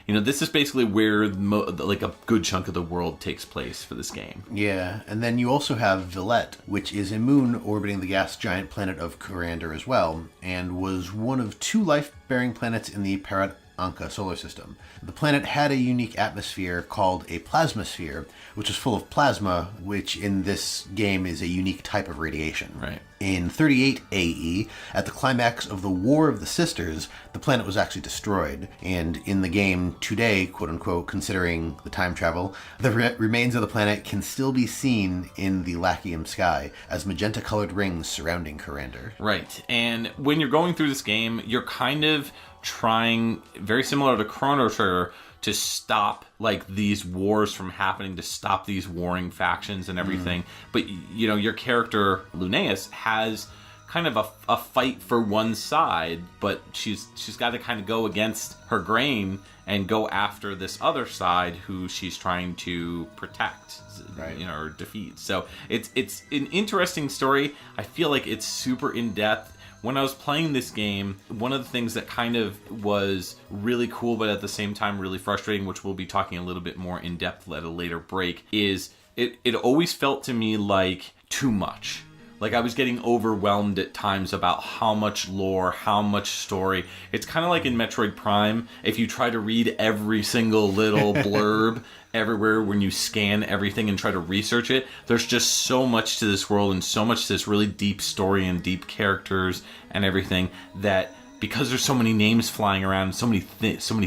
this is basically where like a good chunk of the world takes place for this game. Yeah, and then you also have Villette, which is a moon orbiting the gas giant planet of Curander as well, and was one of 2 life-bearing planets in the Anka solar system. The planet had a unique atmosphere called a plasmasphere, which was full of plasma, which in this game is a unique type of radiation. Right. In 38 AE, at the climax of the War of the Sisters, the planet was actually destroyed, and in the game today, quote-unquote, considering the time travel, the remains of the planet can still be seen in the Lachium sky as magenta-colored rings surrounding Curander. Right, and when you're going through this game, you're kind of trying, very similar to Chrono Trigger, to stop like these wars from happening, to stop these warring factions and everything. But your character Lunais has kind of a fight for one side, but she's got to kind of go against her grain and go after this other side who she's trying to protect, right, or defeat. So it's an interesting story. I feel like it's super in depth. When I was playing this game, one of the things that kind of was really cool, but at the same time really frustrating, which we'll be talking a little bit more in depth at a later break, is it always felt to me like too much. Like I was getting overwhelmed at times about how much lore, how much story. It's kind of like in Metroid Prime, if you try to read every single little blurb everywhere when you scan everything and try to research it, there's just so much to this world and so much to this really deep story and deep characters and everything that because there's so many names flying around, so many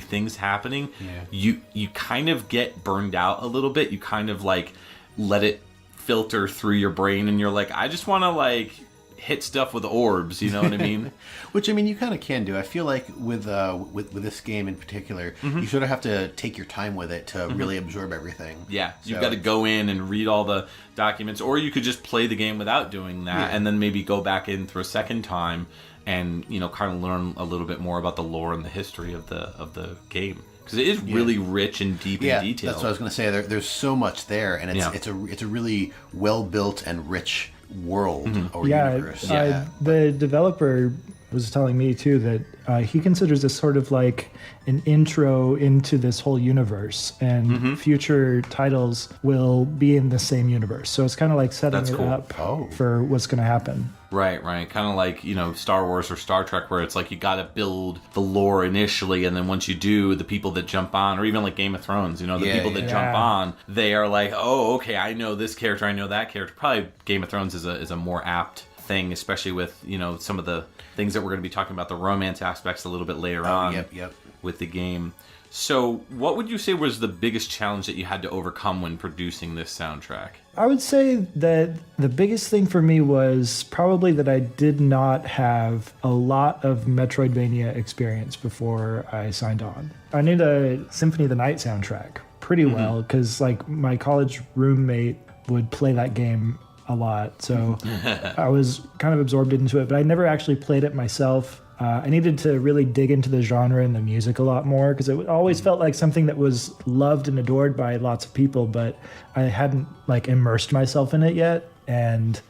things happening, you kind of get burned out a little bit. You kind of like let it filter through your brain and you're like, I just want to like hit stuff with orbs, you know what I mean? Which, I mean, you kind of can do. I feel like with this game in particular, you sort of have to take your time with it to really absorb everything. Yeah, you've got to go in and read all the documents, or you could just play the game without doing that, and then maybe go back in for a second time and kind of learn a little bit more about the lore and the history of the game. Because it is really rich and deep in detail. That's what I was going to say. There's so much there, and it's a really well built and rich world or universe. The developer was telling me too that he considers this sort of like an intro into this whole universe, and future titles will be in the same universe. So it's kind of like setting it up for what's going to happen. Right. Kind of like, Star Wars or Star Trek, where it's like you got to build the lore initially, and then once you do, the people that jump on, or even like Game of Thrones, the people that jump on, they are like, oh, okay, I know this character, I know that character. Probably Game of Thrones is a more apt thing, especially with, some of the things that we're going to be talking about, the romance aspects a little bit later on with the game. So what would you say was the biggest challenge that you had to overcome when producing this soundtrack? I would say that the biggest thing for me was probably that I did not have a lot of Metroidvania experience before I signed on. I knew the Symphony of the Night soundtrack pretty well because like my college roommate would play that game a lot. So I was kind of absorbed into it, but I never actually played it myself. I needed to really dig into the genre and the music a lot more because it always felt like something that was loved and adored by lots of people, but I hadn't like immersed myself in it yet. And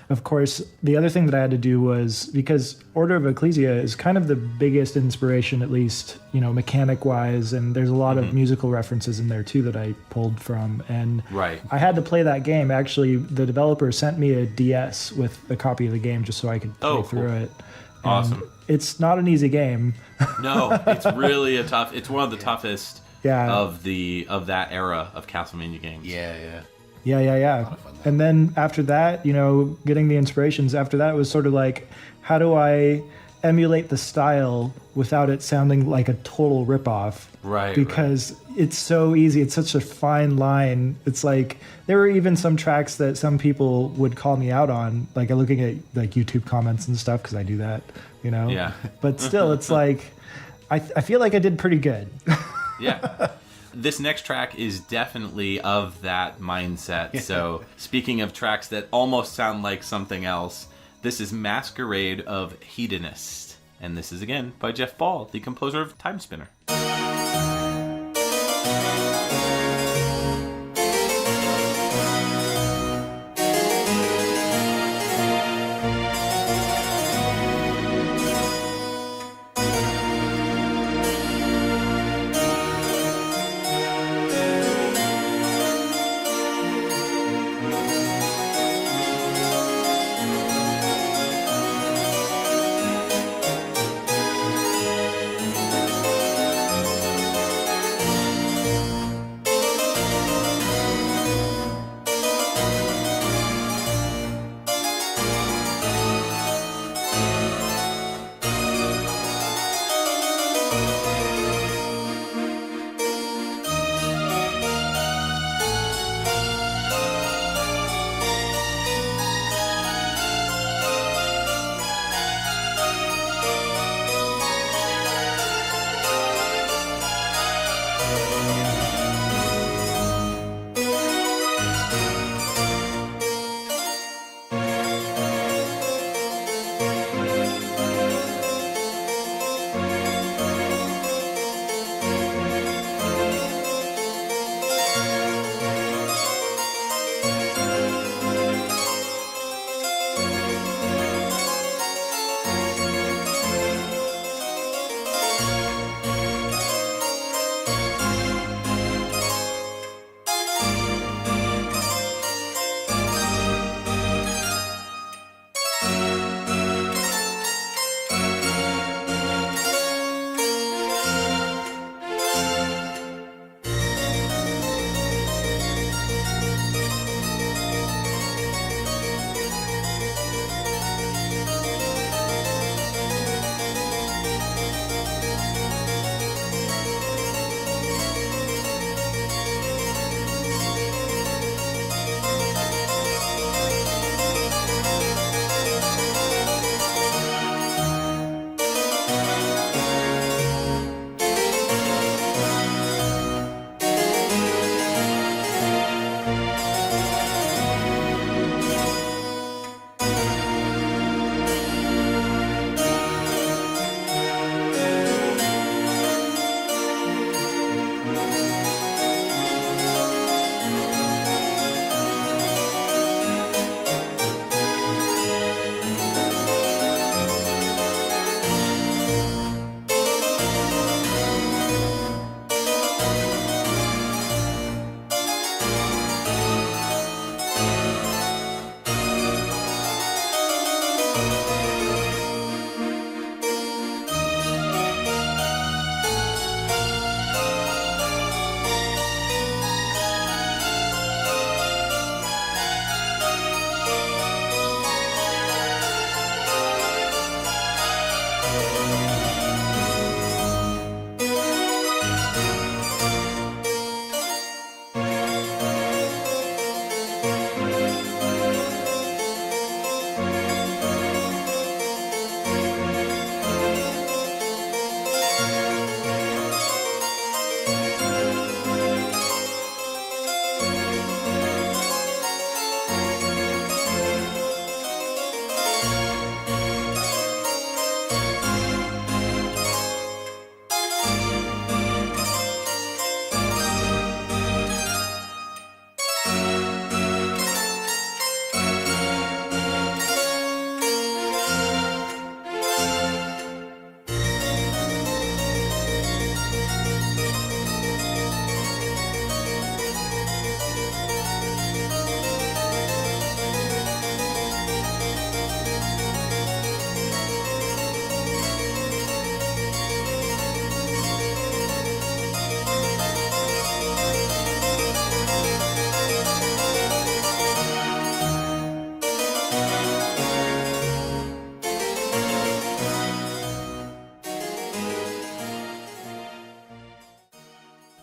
of course, the other thing that I had to do was, because Order of Ecclesia is kind of the biggest inspiration, at least, mechanic wise, and there's a lot of musical references in there too that I pulled from. And I had to play that game. Actually, the developer sent me a DS with a copy of the game just so I could play through it. And awesome. It's not an easy game. No, it's really it's one of the toughest of that era of Castlevania games. Yeah. And then after that, getting the inspirations after that was sort of like, how do I emulate the style without it sounding like a total ripoff? Right. Because it's so easy. It's such a fine line. It's like there were even some tracks that some people would call me out on, like looking at like YouTube comments and stuff, because I do that, Yeah. But still, it's like I feel like I did pretty good. Yeah. This next track is definitely of that mindset. So, speaking of tracks that almost sound like something else, this is Masquerade of Hedonist. And this is, again, by Jeff Ball, the composer of Timespinner.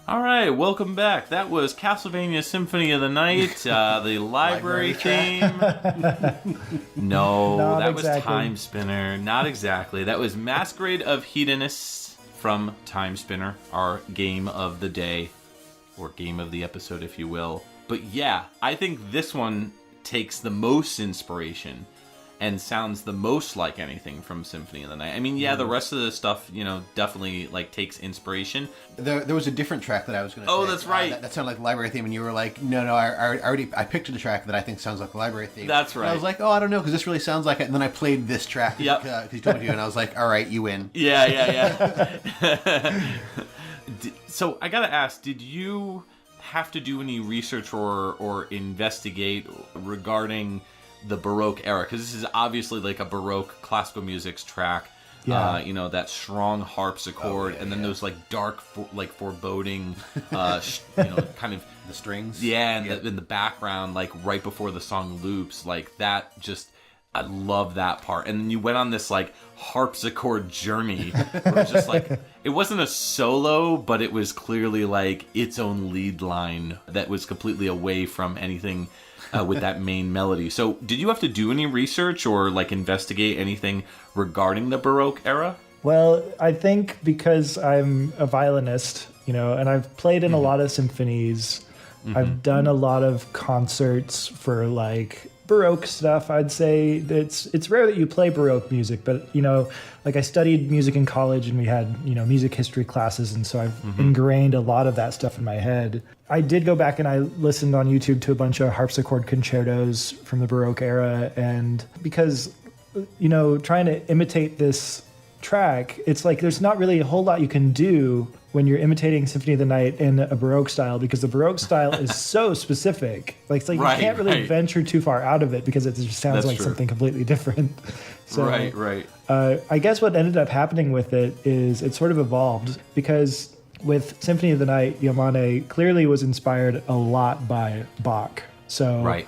All right, welcome back. That was Castlevania Symphony of the Night, the library theme. No, Not that exactly. was Timespinner. Not exactly. That was Masquerade of Hedonist from Timespinner, our game of the day, or game of the episode, if you will. But yeah, I think this one takes the most inspiration and sounds the most like anything from Symphony of the Night. I mean, yeah, the rest of the stuff, definitely like takes inspiration. There was a different track that I was going to. Oh, that's right. That sounded like the library theme, and you were like, no, I picked a track that I think sounds like the library theme. That's right. And I was like, oh, I don't know, because this really sounds like it. And then I played this track because you told me to, and I was like, all right, you win. Yeah. So I gotta ask, did you have to do any research or investigate regarding the Baroque era? Because this is obviously like a Baroque classical music's track. Yeah. That strong harpsichord, and then those like dark, foreboding, kind of The strings. Yeah, and in the background, like right before the song loops, like that just. I love that part. And then you went on this like harpsichord journey where it was just like, it wasn't a solo, but it was clearly like its own lead line that was completely away from anything with that main melody. So did you have to do any research or like investigate anything regarding the Baroque era? Well, I think because I'm a violinist, and I've played in a lot of symphonies, I've done a lot of concerts for like Baroque stuff. I'd say it's rare that you play Baroque music, but like I studied music in college and we had music history classes, and so I've ingrained a lot of that stuff in my head. I did go back and I listened on YouTube to a bunch of harpsichord concertos from the Baroque era, and because trying to imitate this track, it's like there's not really a whole lot you can do when you're imitating Symphony of the Night in a Baroque style, because the Baroque style is so specific. Like, it's like you can't really venture too far out of it because it just sounds like something completely different. So, Right. I guess what ended up happening with it is it sort of evolved, because with Symphony of the Night, Yamane clearly was inspired a lot by Bach. So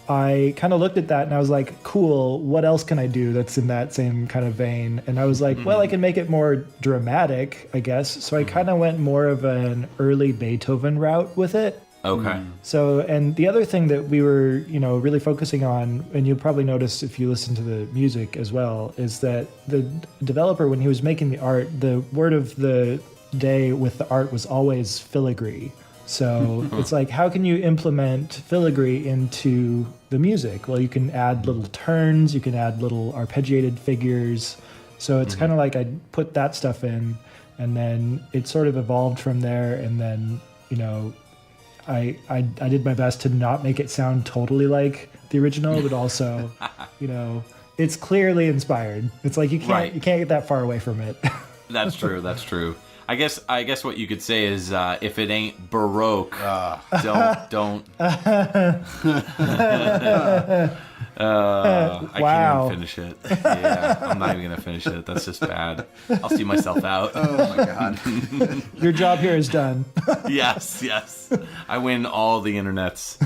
I kind of looked at that and I was like, cool, what else can I do that's in that same kind of vein? And I was like, well, I can make it more dramatic, I guess. So I kind of went more of an early Beethoven route with it. Okay. So, and the other thing that we were, really focusing on, and you'll probably notice if you listen to the music as well, is that the developer, when he was making the art, the word of the day with the art was always filigree. So it's like, how can you implement filigree into the music? Well, you can add little turns, you can add little arpeggiated figures. So it's kind of like I put that stuff in, and then it sort of evolved from there. And then, I did my best to not make it sound totally like the original, but also, it's clearly inspired. It's like you can't get that far away from it. That's true. I guess what you could say is if it ain't Baroque, don't. I can't even finish it. Yeah, I'm not even gonna finish it. That's just bad. I'll see myself out. Oh my god. Your job here is done. Yes. I win all the internets.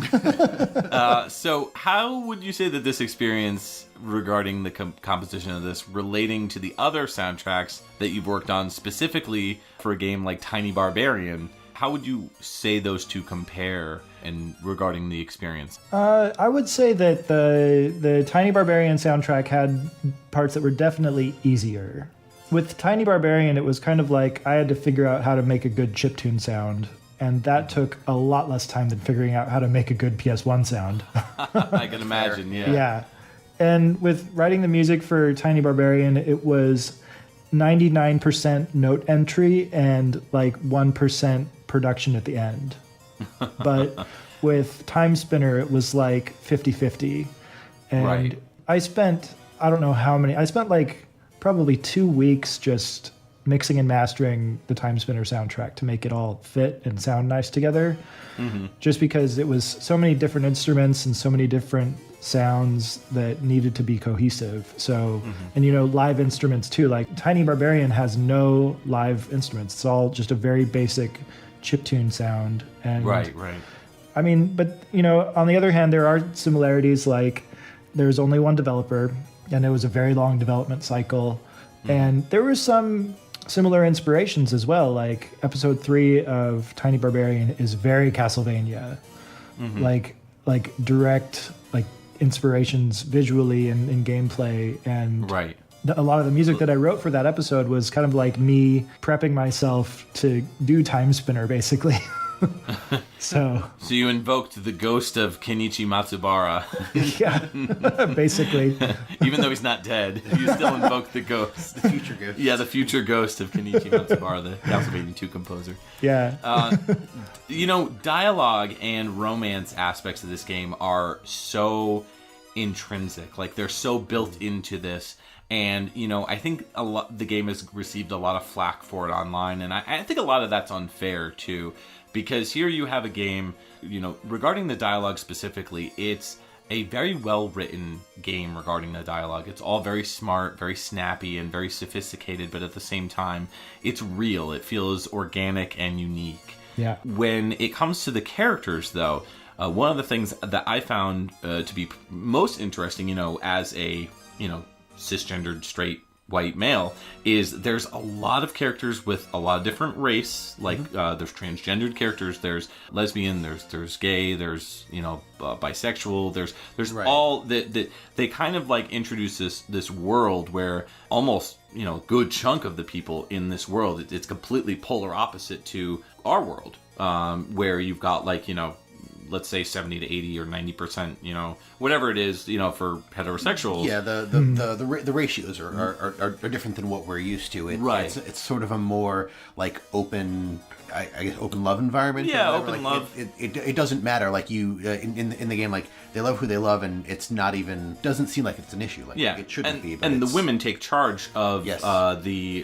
So how would you say that this experience regarding the composition of this relating to the other soundtracks that you've worked on, specifically for a game like Tiny Barbarian, how would you say those two compare in regarding the experience? I would say that the Tiny Barbarian soundtrack had parts that were definitely easier. With Tiny Barbarian, it was kind of like I had to figure out how to make a good chiptune sound, and that took a lot less time than figuring out how to make a good PS1 sound. I can imagine, yeah. Yeah. And with writing the music for Tiny Barbarian, it was 99% note entry and like 1% production at the end. But with Timespinner, it was like 50-50. And I spent like probably 2 weeks just mixing and mastering the Timespinner soundtrack to make it all fit and sound nice together. Just because it was so many different instruments and so many different sounds that needed to be cohesive. So, and live instruments too. Like Tiny Barbarian has no live instruments. It's all just a very basic chiptune sound. And Right. I mean, but on the other hand, there are similarities. Like there's only one developer, and it was a very long development cycle, and there were some similar inspirations as well. Like episode 3 of Tiny Barbarian is very Castlevania, like direct like inspirations visually and in gameplay, and Right. a lot of the music that I wrote for that episode was kind of like me prepping myself to do Timespinner, basically. So you invoked the ghost of Kenichi Matsubara. yeah, basically. Even though he's not dead, you still invoked the ghost. The future ghost. Yeah, the future ghost of Kenichi Matsubara, the Castlevania 2 composer. Yeah. Dialogue and romance aspects of this game are so intrinsic. Like, they're so built into this. And, I think the game has received a lot of flack for it online. And I think a lot of that's unfair, too. Because here you have a game, regarding the dialogue specifically, it's a very well-written game regarding the dialogue. It's all very smart, very snappy, and very sophisticated, but at the same time, it's real. It feels organic and unique. Yeah. When it comes to the characters, though, one of the things that I found to be most interesting, as a, cisgendered, straight, white male, is there's a lot of characters with a lot of different race. Like there's transgendered characters, there's lesbian, there's gay, there's bisexual, there's right. all that they kind of like introduce this world where almost a good chunk of the people in this world, it's completely polar opposite to our world, where you've got like let's say 70 to 80 or 90%, whatever it is, for heterosexuals. Yeah, the ratios are different than what we're used to. Right. It's sort of a more like open, I guess, open love environment. Yeah, or whatever. open like, love. It doesn't matter. Like you in the game, like they love who they love, and it's not even doesn't seem like it's an issue. Like Yeah, it shouldn't be. But and the women take charge of Yes. the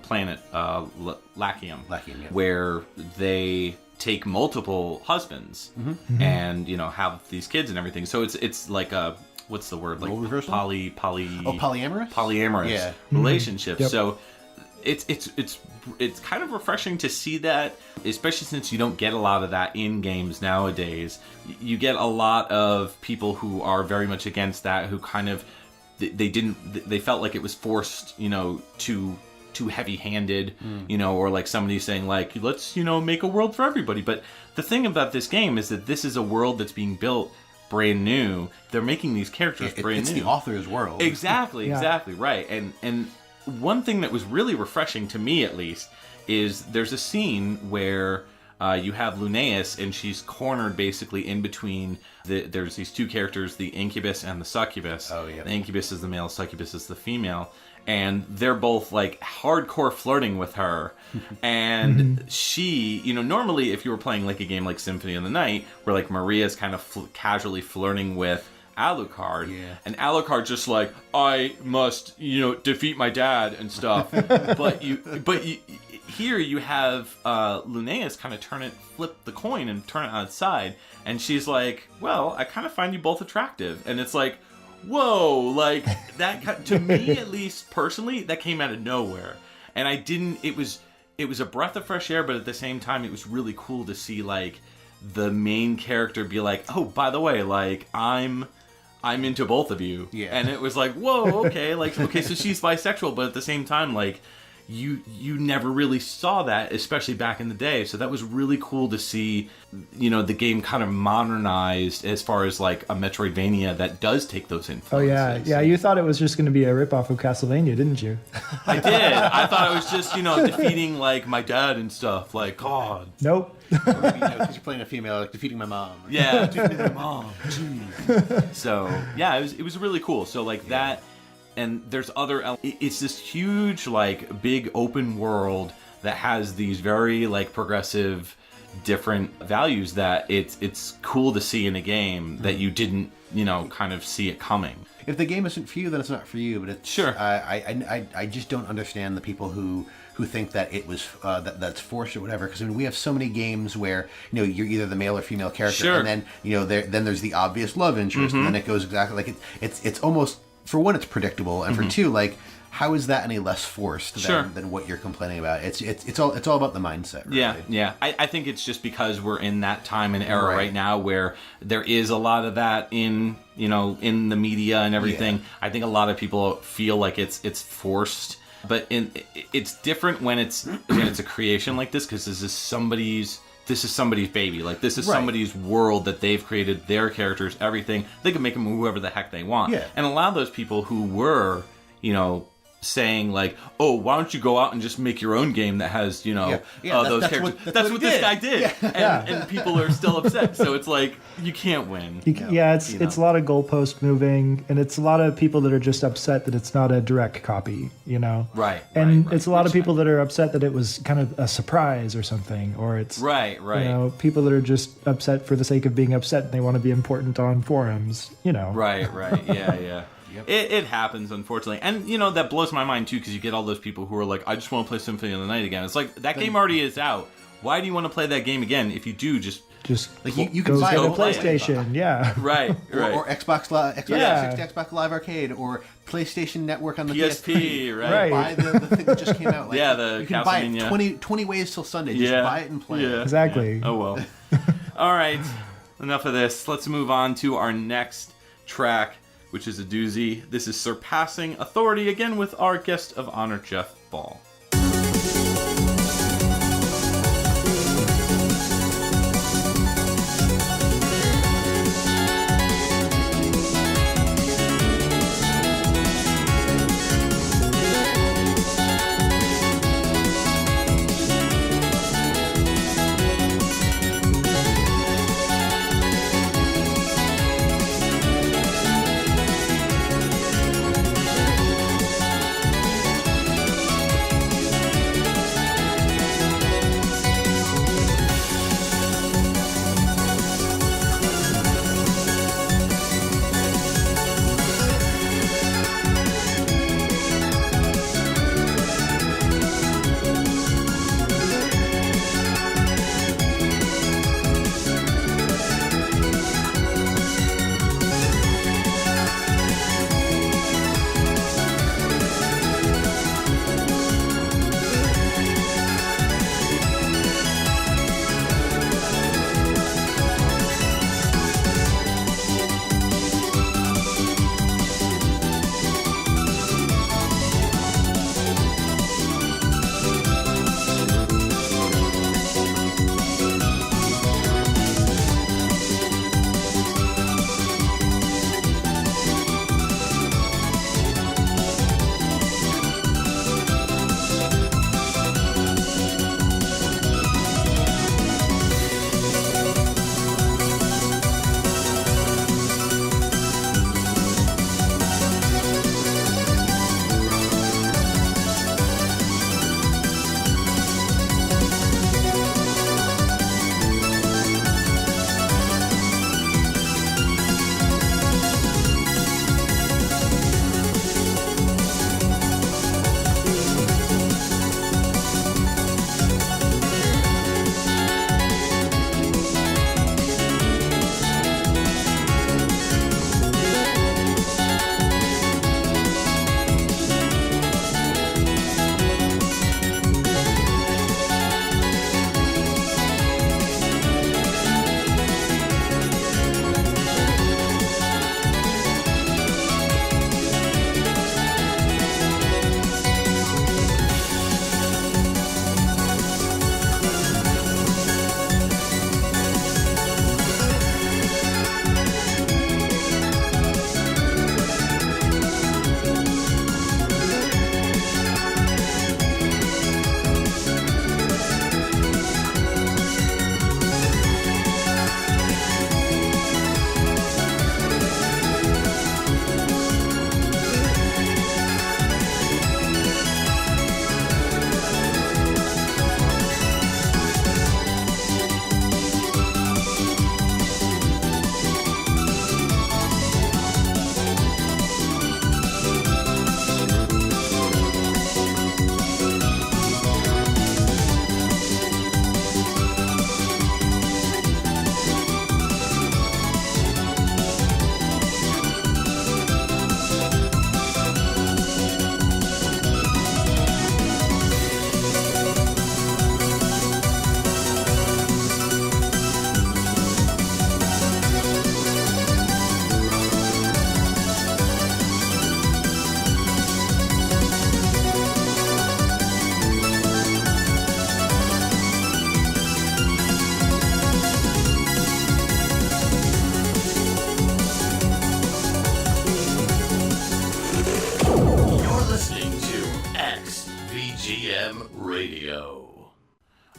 planet Lachium, yeah. where they take multiple husbands and have these kids and everything. So it's like a what's the word, like polyamorous relationship. Yep. So it's kind of refreshing to see that, especially since you don't get a lot of that in games nowadays. You get a lot of people who are very much against that, who kind of they felt like it was forced, too heavy-handed, or like somebody saying like, let's, make a world for everybody. But the thing about this game is that this is a world that's being built brand new. They're making these characters brand it's new. It's the author's world. Exactly, exactly, right. And one thing that was really refreshing to me, at least, is there's a scene where you have Lunais, and she's cornered basically in between. There's these two characters, the incubus and the succubus. Oh, yeah. The incubus is the male, succubus is the female. And they're both like hardcore flirting with her. And she, normally if you were playing like a game like Symphony of the Night, where like Maria's kind of casually flirting with Alucard, and Alucard just like, I must, defeat my dad and stuff. but here you have Lunais kind of flip the coin and turn it on its side, and she's like, well, I kind of find you both attractive. And it's like, whoa, like that to me, at least personally, that came out of nowhere. And it was a breath of fresh air, but at the same time it was really cool to see like the main character be like, oh, by the way, like I'm into both of you. Yeah. And it was like, whoa, okay, so she's bisexual, but at the same time, like you never really saw that, especially back in the day. So that was really cool to see, the game kind of modernized as far as like a Metroidvania that does take those influences. Oh yeah. You thought it was just going to be a ripoff of Castlevania, didn't you? I did. I thought it was just, defeating like my dad and stuff. Like, God. Nope. Because you're playing a female, like defeating my mom. Yeah, defeating my mom. Jeez. So yeah, it was really cool. So like that. And there's other, it's this huge, like, big open world that has these very, like, progressive, different values that it's cool to see in a game that you didn't, kind of see it coming. If the game isn't for you, then it's not for you. But it's sure. I just don't understand the people who think that it was that's forced or whatever. Because we have so many games where you're either the male or female character, sure. and then then there's the obvious love interest, and then it goes exactly like it's almost. For one, it's predictable, and for two, like, how is that any less forced than what you're complaining about? It's all about the mindset. Really. Yeah. I think it's just because we're in that time and era right now where there is a lot of that in in the media and everything. Yeah. I think a lot of people feel like it's forced. But it's different when it's a creation like this, because this is somebody's baby. Like, this is somebody's world that they've created, their characters, everything. They can make them whoever the heck they want. Yeah. And a lot of those people who were, saying like, oh, why don't you go out and just make your own game that has, those characters. That's what this guy did. Yeah. And people are still upset. So it's like, you can't win. It's a lot of goalpost moving, and it's a lot of people that are just upset that it's not a direct copy, Right. And it's a lot of people that are upset that it was kind of a surprise or something, or it's right. People that are just upset for the sake of being upset and they want to be important on forums, Right. Yeah. Yep. It happens, unfortunately. And, that blows my mind, too, because you get all those people who are like, I just want to play Symphony of the Night again. It's like, that game already is out. Why do you want to play that game again? If you do, just like you can buy it on PlayStation, Right. Or Xbox Live, Yeah. 360, Xbox Live Arcade, or PlayStation Network on the PSP, right? Buy the thing that just came out. Like, the you can buy it Castlevania. 20 ways till Sunday. Just buy it and play it. Exactly. Yeah. Oh, well. All right. Enough of this. Let's move on to our next track, which is a doozy. This is Surpassing Authority, again with our guest of honor, Jeff Ball.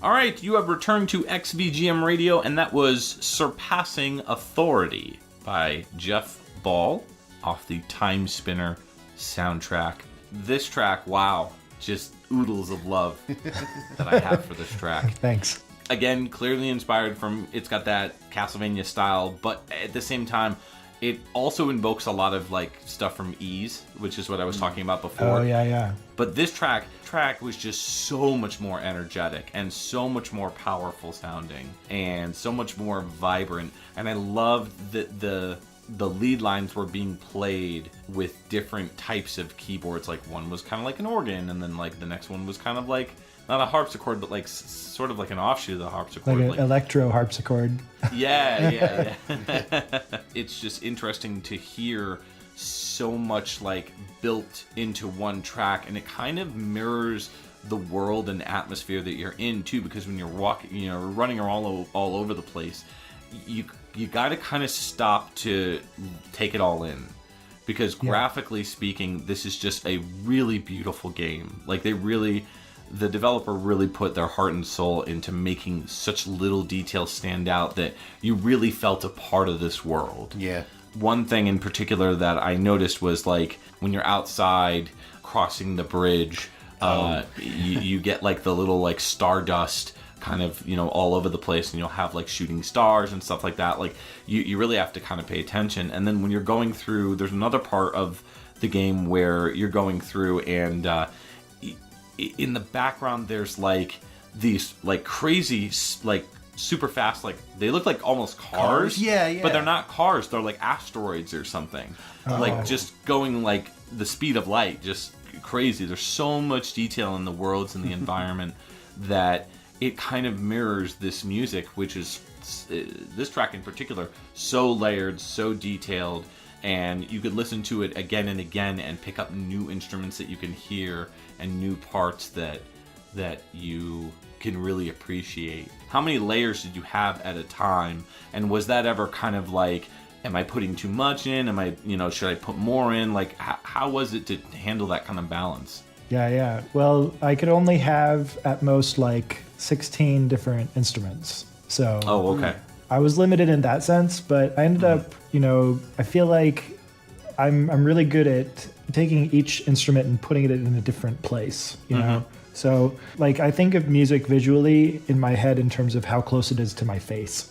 All right, you have returned to XVGM Radio, and that was Surpassing Authority by Jeff Ball off the Timespinner soundtrack. This track, wow, just oodles of love that I have for this track. Thanks. Again, clearly inspired from, it's got that Castlevania style, but at the same time, it also invokes a lot of like stuff from Ease, which is what I was talking about before. Oh, yeah. But this track was just so much more energetic and so much more powerful sounding and so much more vibrant. And I loved that the lead lines were being played with different types of keyboards. Like one was kind of like an organ, and then like the next one was kind of like not a harpsichord, but like sort of like an offshoot of the harpsichord, like an electro harpsichord. Yeah. It's just interesting to hear so much like built into one track, and it kind of mirrors the world and atmosphere that you're in too, because when you're walking, running all over the place, you got to kind of stop to take it all in, because graphically speaking, this is just a really beautiful game. Like the developer really put their heart and soul into making such little details stand out that you really felt a part of this world. Yeah. One thing in particular that I noticed was like when you're outside crossing the bridge, you get like the little like stardust kind of all over the place, and you'll have like shooting stars and stuff like that. Like you really have to kind of pay attention. And then when you're going through, there's another part of the game where you're going through, and in the background there's like these like crazy like super fast, like they look like almost cars. Yeah. But they're not cars, they're like asteroids or something. Like just going like the speed of light, just crazy. There's so much detail in the worlds and the environment that it kind of mirrors this music, which is this track in particular, so layered, so detailed, and you could listen to it again and again and pick up new instruments that you can hear and new parts that you can really appreciate. How many layers did you have at a time? And was that ever kind of like, am I putting too much in? Am I, should I put more in? Like, how was it to handle that kind of balance? Yeah. Well, I could only have at most like 16 different instruments. So Oh, okay. I was limited in that sense, but I ended up, I feel like I'm really good at taking each instrument and putting it in a different place, you know? So, like, I think of music visually in my head in terms of how close it is to my face.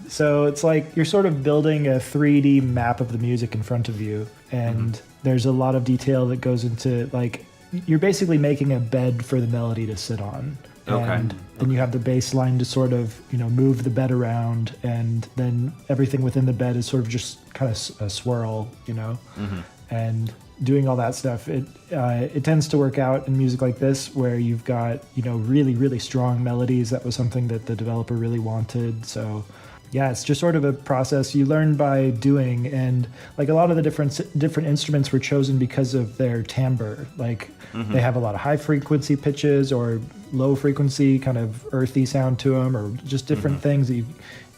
So it's like you're sort of building a 3D map of the music in front of you, and there's a lot of detail that goes into, like, you're basically making a bed for the melody to sit on. And then you have the bass line to sort of, move the bed around, and then everything within the bed is sort of just kind of a swirl, and doing all that stuff. It tends to work out in music like this, where you've got, really, really strong melodies. That was something that the developer really wanted. So yeah, it's just sort of a process you learn by doing, and like a lot of the different instruments were chosen because of their timbre. Like they have a lot of high frequency pitches or low frequency kind of earthy sound to them, or just different things that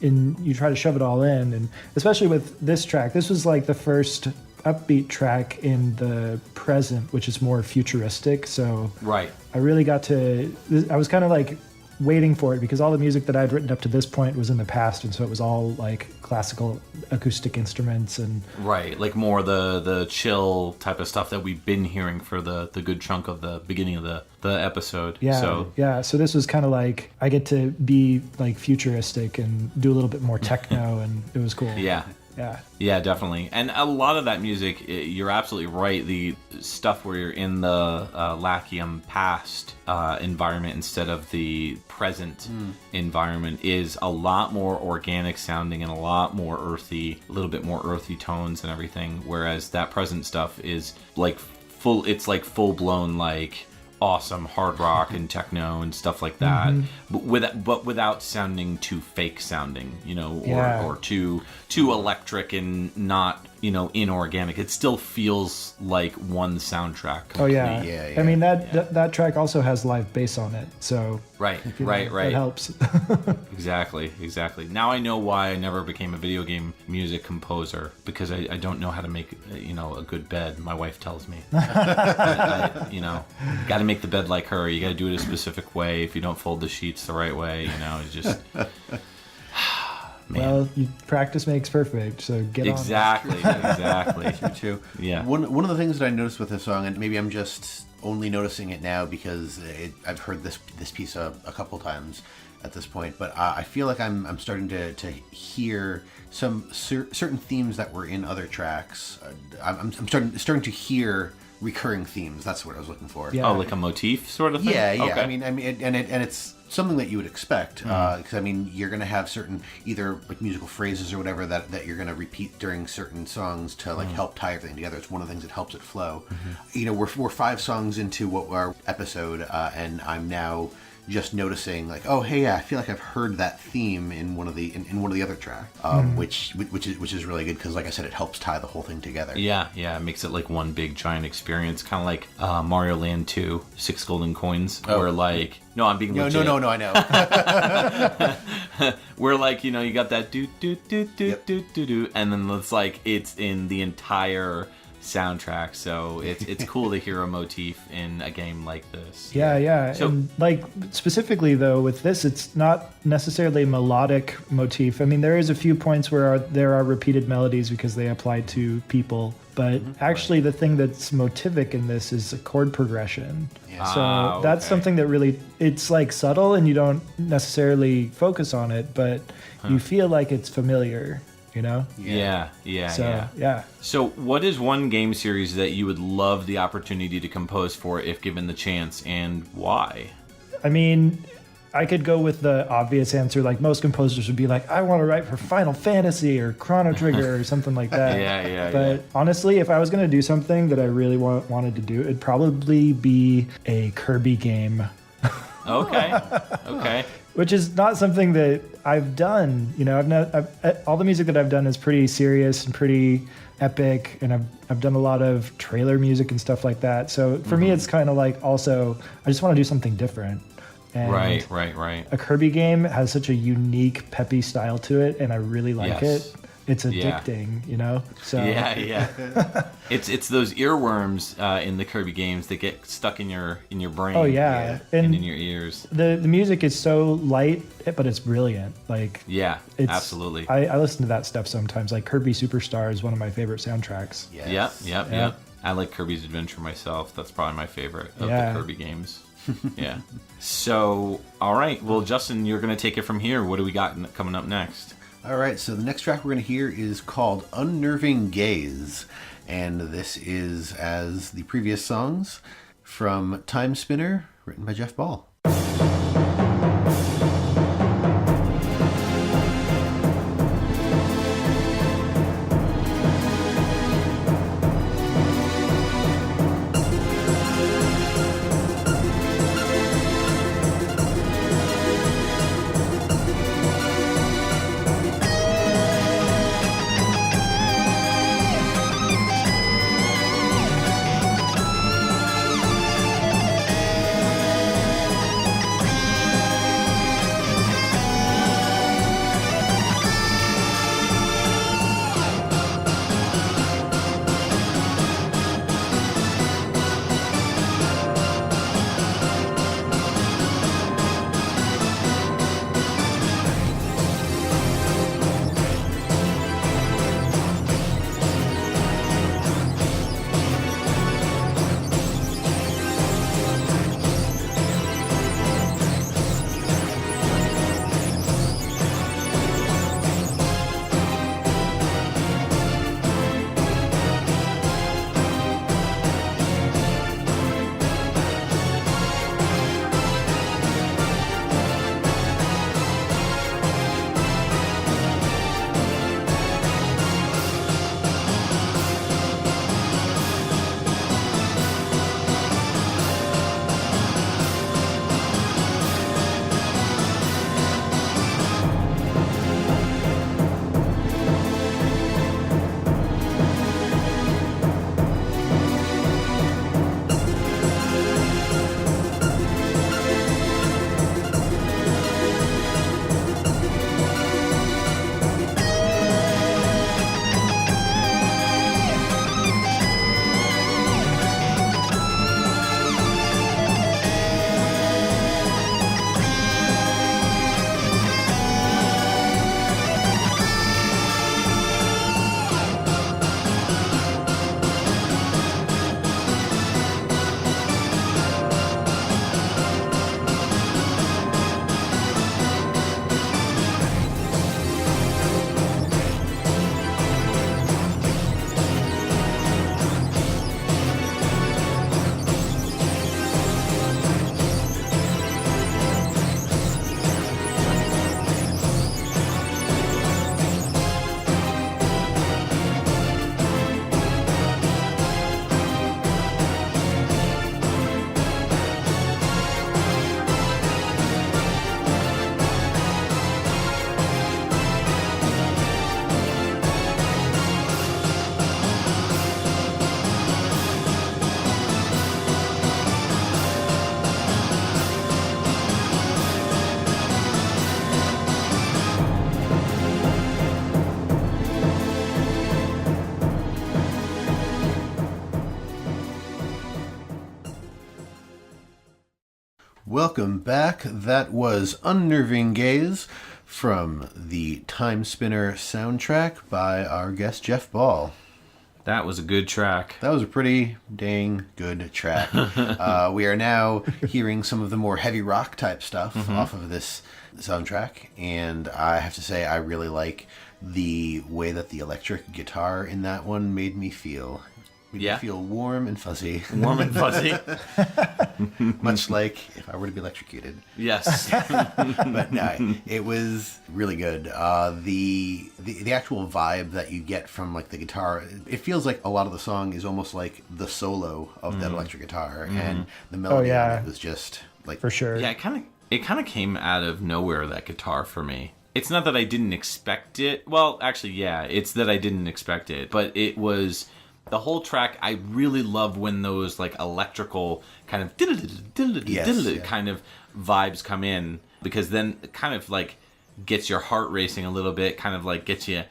you try to shove it all in. And especially with this track, this was like the first upbeat track in the present, which is more futuristic. So Right. I really got to, I was kind of like waiting for it, because all the music that I'd written up to this point was in the past, and so it was all like classical acoustic instruments and Right, like more the chill type of stuff that we've been hearing for the good chunk of the beginning of the episode. So this was kind of like I get to be like futuristic and do a little bit more techno, and it was cool. Yeah, definitely. And a lot of that music, you're absolutely right. The stuff where you're in the Lachium past environment instead of the present environment is a lot more organic sounding and a lot more earthy, a little bit more earthy tones and everything. Whereas that present stuff is like full blown like awesome hard rock and techno and stuff like that, but without sounding too fake sounding, or too electric and not inorganic. It still feels like one soundtrack. Oh yeah. Yeah. I mean that track also has live bass on it, so Right. That helps. Exactly. Now I know why I never became a video game music composer, because I don't know how to make a good bed. My wife tells me, got to make the bed like her. You got to do it a specific way. If you don't fold the sheets the right way, it's just. Man. Well, practice makes perfect, so get on. Exactly. True. Yeah. One of the things that I noticed with this song, and maybe I'm just only noticing it now because I've heard this piece a couple times at this point, but I feel like I'm starting to hear some certain themes that were in other tracks. I'm starting to hear recurring themes. That's what I was looking for. Yeah. Oh, like a motif sort of thing? Yeah. Okay. I mean, and it's something that you would expect, because I mean, you're going to have certain either like musical phrases or whatever that you're going to repeat during certain songs to like help tie everything together. It's one of the things that helps it flow. We're 5 songs into what our episode, and I'm now just noticing like, oh hey, I feel like I've heard that theme in one of the other tracks, which is really good because, like I said, it helps tie the whole thing together. Yeah, it makes it like one big giant experience, kind of like Mario Land 2, 6 golden coins, where like, no, I'm being legit. No, I know. Where like, you got that do do do do do do do, and then it's like it's in the entire soundtrack, so it's cool to hear a motif in a game like this. Yeah. So, and like specifically though with this, it's not necessarily a melodic motif. I mean, there is a few points where there are repeated melodies because they apply to people, but actually the thing that's motivic in this is a chord progression. So that's something that really, it's like subtle and you don't necessarily focus on it, but you feel like it's familiar. Yeah. So what is one game series that you would love the opportunity to compose for if given the chance, and why? I mean, I could go with the obvious answer, like most composers would be like, I want to write for Final Fantasy or Chrono Trigger or something like that. But honestly, if I was going to do something that I really wanted to do, it'd probably be a Kirby game. Okay. Which is not something that I've done. All the music that I've done is pretty serious and pretty epic, and I've done a lot of trailer music and stuff like that. So for me, it's kind of like also I just want to do something different. And Right. A Kirby game has such a unique, peppy style to it, and I really like it. It's addicting, So Yeah. It's those earworms in the Kirby games that get stuck in your brain. Oh yeah, and in your ears. The music is so light, but it's brilliant. Like absolutely. I listen to that stuff sometimes. Like Kirby Superstar is one of my favorite soundtracks. Yep. I like Kirby's Adventure myself. That's probably my favorite of the Kirby games. Yeah. So, all right. Well, Justin, you're going to take it from here. What do we got coming up next? All right, so the next track we're going to hear is called Unnerving Gaze, and this is, as the previous songs, from Timespinner, written by Jeff Ball. welcome back. That was Unnerving Gaze from the Timespinner soundtrack by our guest Jeff Ball. That was a good track. That was a pretty dang good track. We are now hearing some of the more heavy rock type stuff off of this soundtrack, and I have to say I really like the way that the electric guitar in that one made me feel. Made me feel warm and fuzzy. Warm and fuzzy. Much like if I were to be electrocuted. Yes. But no, it was really good. The actual vibe that you get from like the guitar, it feels like a lot of the song is almost like the solo of that electric guitar, and the melody on it was just like for sure. Yeah, it kind of came out of nowhere, that guitar, for me. It's not that I didn't expect it. Well, actually, yeah, it's that I didn't expect it. But it was the whole track. I really love when those like electrical kind of kind of vibes come in, because then it kind of like gets your heart racing a little bit, kind of like gets you,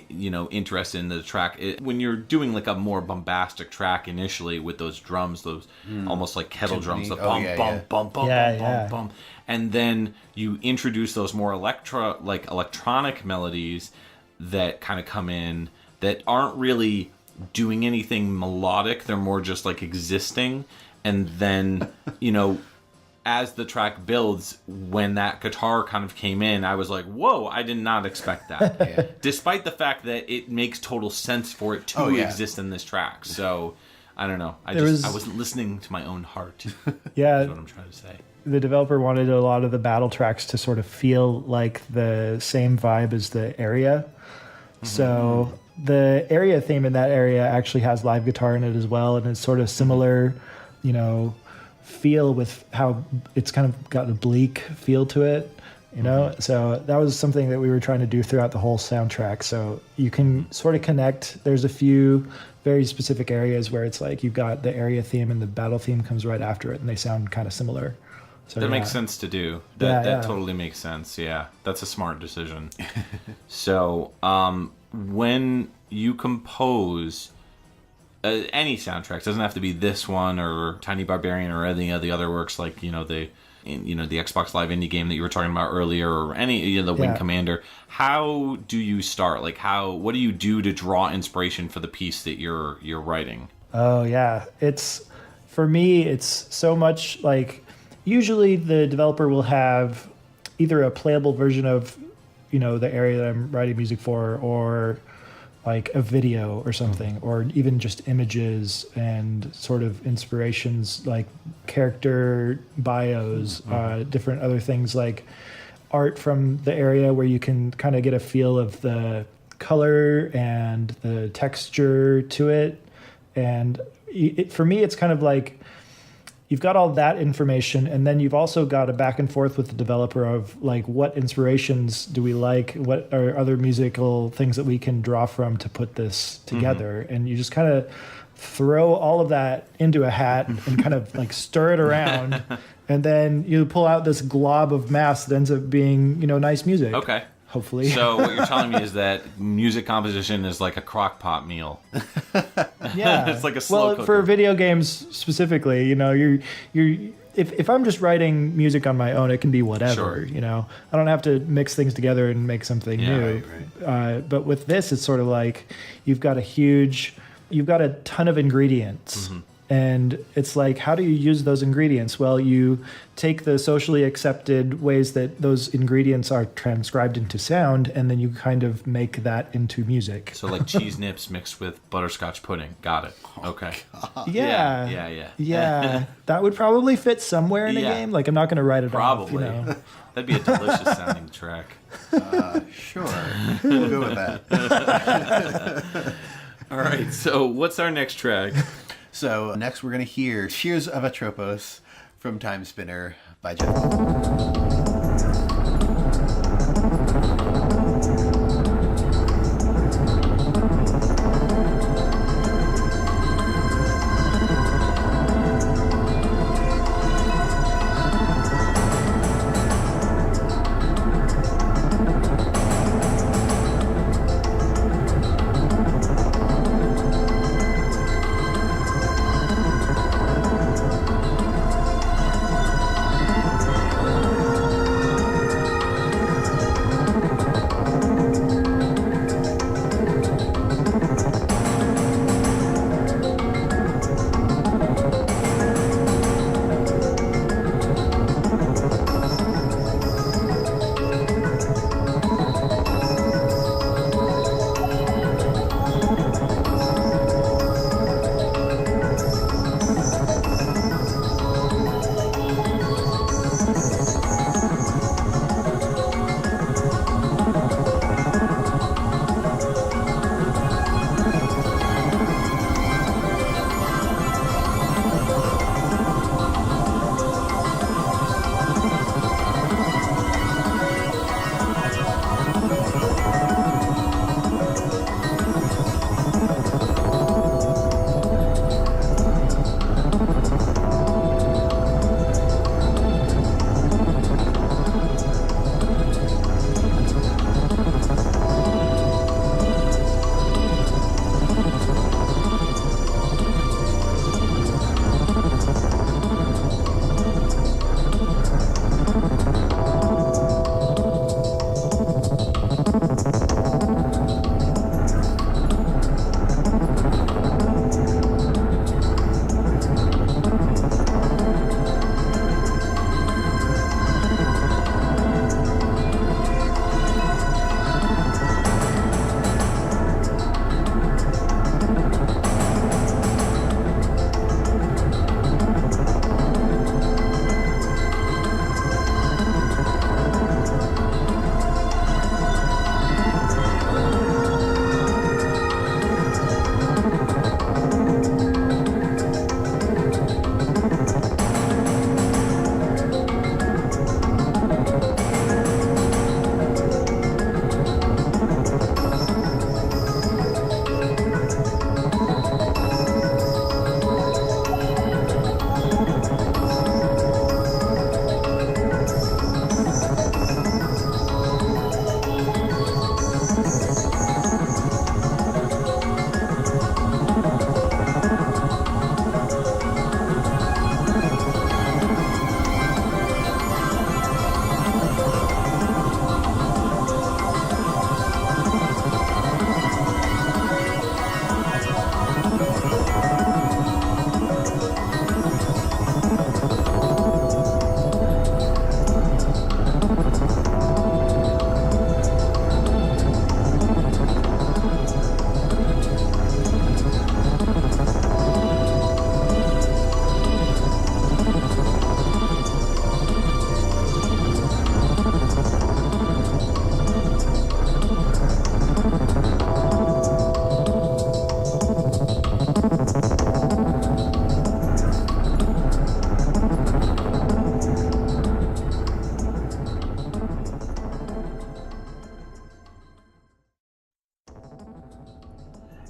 you know, interested in the track. When you're doing like a more bombastic track initially with those drums, those almost like kettle drums, the bum bum bum bum, and then you introduce those more electronic melodies that kind of come in that aren't really doing anything melodic. They're more just like existing, and then you know, as the track builds, when that guitar kind of came in, I was like, whoa, I did not expect that. Despite the fact that it makes total sense for it to exist in this track. So, I don't know. I wasn't listening to my own heart. Yeah. That's what I'm trying to say. The developer wanted a lot of the battle tracks to sort of feel like the same vibe as the area. So the area theme in that area actually has live guitar in it as well, and it's sort of similar, you know, feel with how it's kind of got a bleak feel to it, you know. So that was something that we were trying to do throughout the whole soundtrack. So you can sort of connect. There's a few very specific areas where it's like you've got the area theme and the battle theme comes right after it, and they sound kind of similar. So that makes sense to do. That totally makes sense. Yeah, that's a smart decision. So when you compose any soundtracks, doesn't have to be this one or Tiny Barbarian or any of the other works, like the Xbox Live indie game that you were talking about earlier, or any the Wing Commander. How do you start? Like what do you do to draw inspiration for the piece that you're writing? Oh yeah, for me it's so much like, usually the developer will have either a playable version of the area that I'm writing music for, or like a video or something, or even just images and sort of inspirations like character bios, different other things like art from the area where you can kind of get a feel of the color and the texture to it. And for me, it's kind of like you've got all that information, and then you've also got a back and forth with the developer of like, what inspirations do we like? What are other musical things that we can draw from to put this together? And you just kind of throw all of that into a hat and kind of like stir it around. And then you pull out this glob of mass that ends up being, nice music. Okay. Hopefully. So what you're telling me is that music composition is like a crock pot meal. Yeah. It's like a slow cooker. For video games specifically, you're if I'm just writing music on my own, it can be whatever, Sure. I don't have to mix things together and make something new. Right. But with this, it's sort of like you've got a ton of ingredients. And it's like, how do you use those ingredients? Well, you take the socially accepted ways that those ingredients are transcribed into sound, and then you kind of make that into music. So like cheese nips mixed with butterscotch pudding. Got it. Okay. Yeah. That would probably fit somewhere in a game. Like, I'm not going to write it probably. off. That'd be a delicious sounding track. Sure. We'll go with that. All right. So what's our next track? So next we're going to hear Tears of Atropos from Timespinner by Jeff.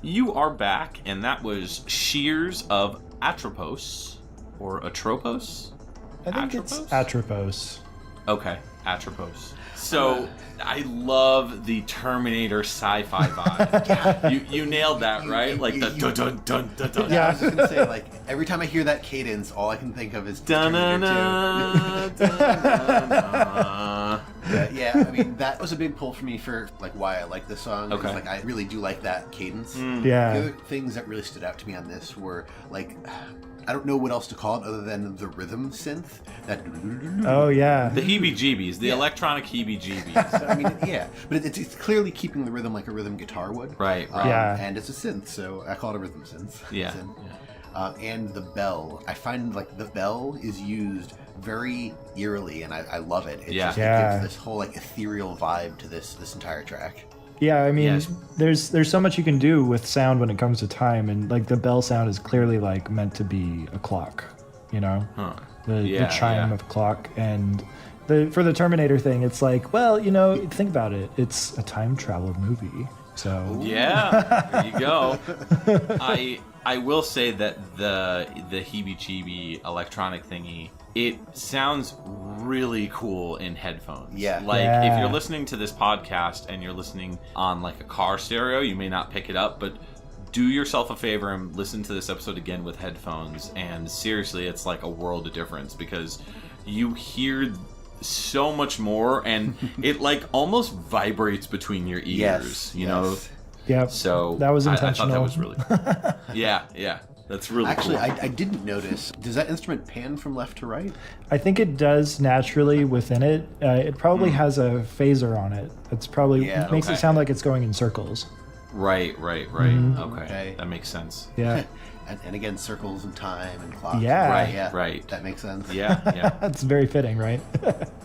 You are back, and that was Shears of Atropos, or Atropos? I think it's Atropos. Okay, Atropos. So, I love the Terminator sci-fi vibe. You nailed that, right? Like the dun-dun-dun-dun-dun. Yeah, I was just going to say, like, every time I hear that cadence, all I can think of is Terminator 2. Yeah, I mean, that was a big pull for me for, like, why I like this song. Okay. Like, I really do like that cadence. Yeah. The other things that really stood out to me on this were, like, I don't know what else to call it other than the rhythm synth. That. Oh, yeah. The heebie-jeebies, the electronic heebie-jeebies. I mean, yeah, but it's clearly keeping the rhythm like a rhythm guitar would. Right. Yeah. And it's a synth, so I call it a rhythm synth. Yeah. And the bell. I find like the bell is used very eerily, and I love it. It just it gives this whole like ethereal vibe to this entire track. Yeah, I mean, Yes. there's so much you can do with sound when it comes to time, and like the bell sound is clearly like meant to be a clock, you know, the chime of a clock. And for the Terminator thing, it's like, well, you know, think about it, it's a time travel movie, so Yeah, there you go. I will say that the heebie-jeebie electronic thingy, it sounds really cool in headphones. Yeah. Like, if you're listening to this podcast and you're listening on, like, a car stereo, you may not pick it up, but do yourself a favor and listen to this episode again with headphones, and seriously, it's like a world of difference, because you hear so much more, and it, like, almost vibrates between your ears, you know? yeah. So that was I intentional. thought that was really yeah. That's really Actually, cool. I didn't notice. Does that instrument pan from left to right? I think it does naturally within it. It probably has a phaser on it. It's probably makes it sound like it's going in circles. Right. Okay, that makes sense. Yeah. and again, circles and time and clocks. Yeah. Right. That makes sense. Yeah. That's very fitting, right?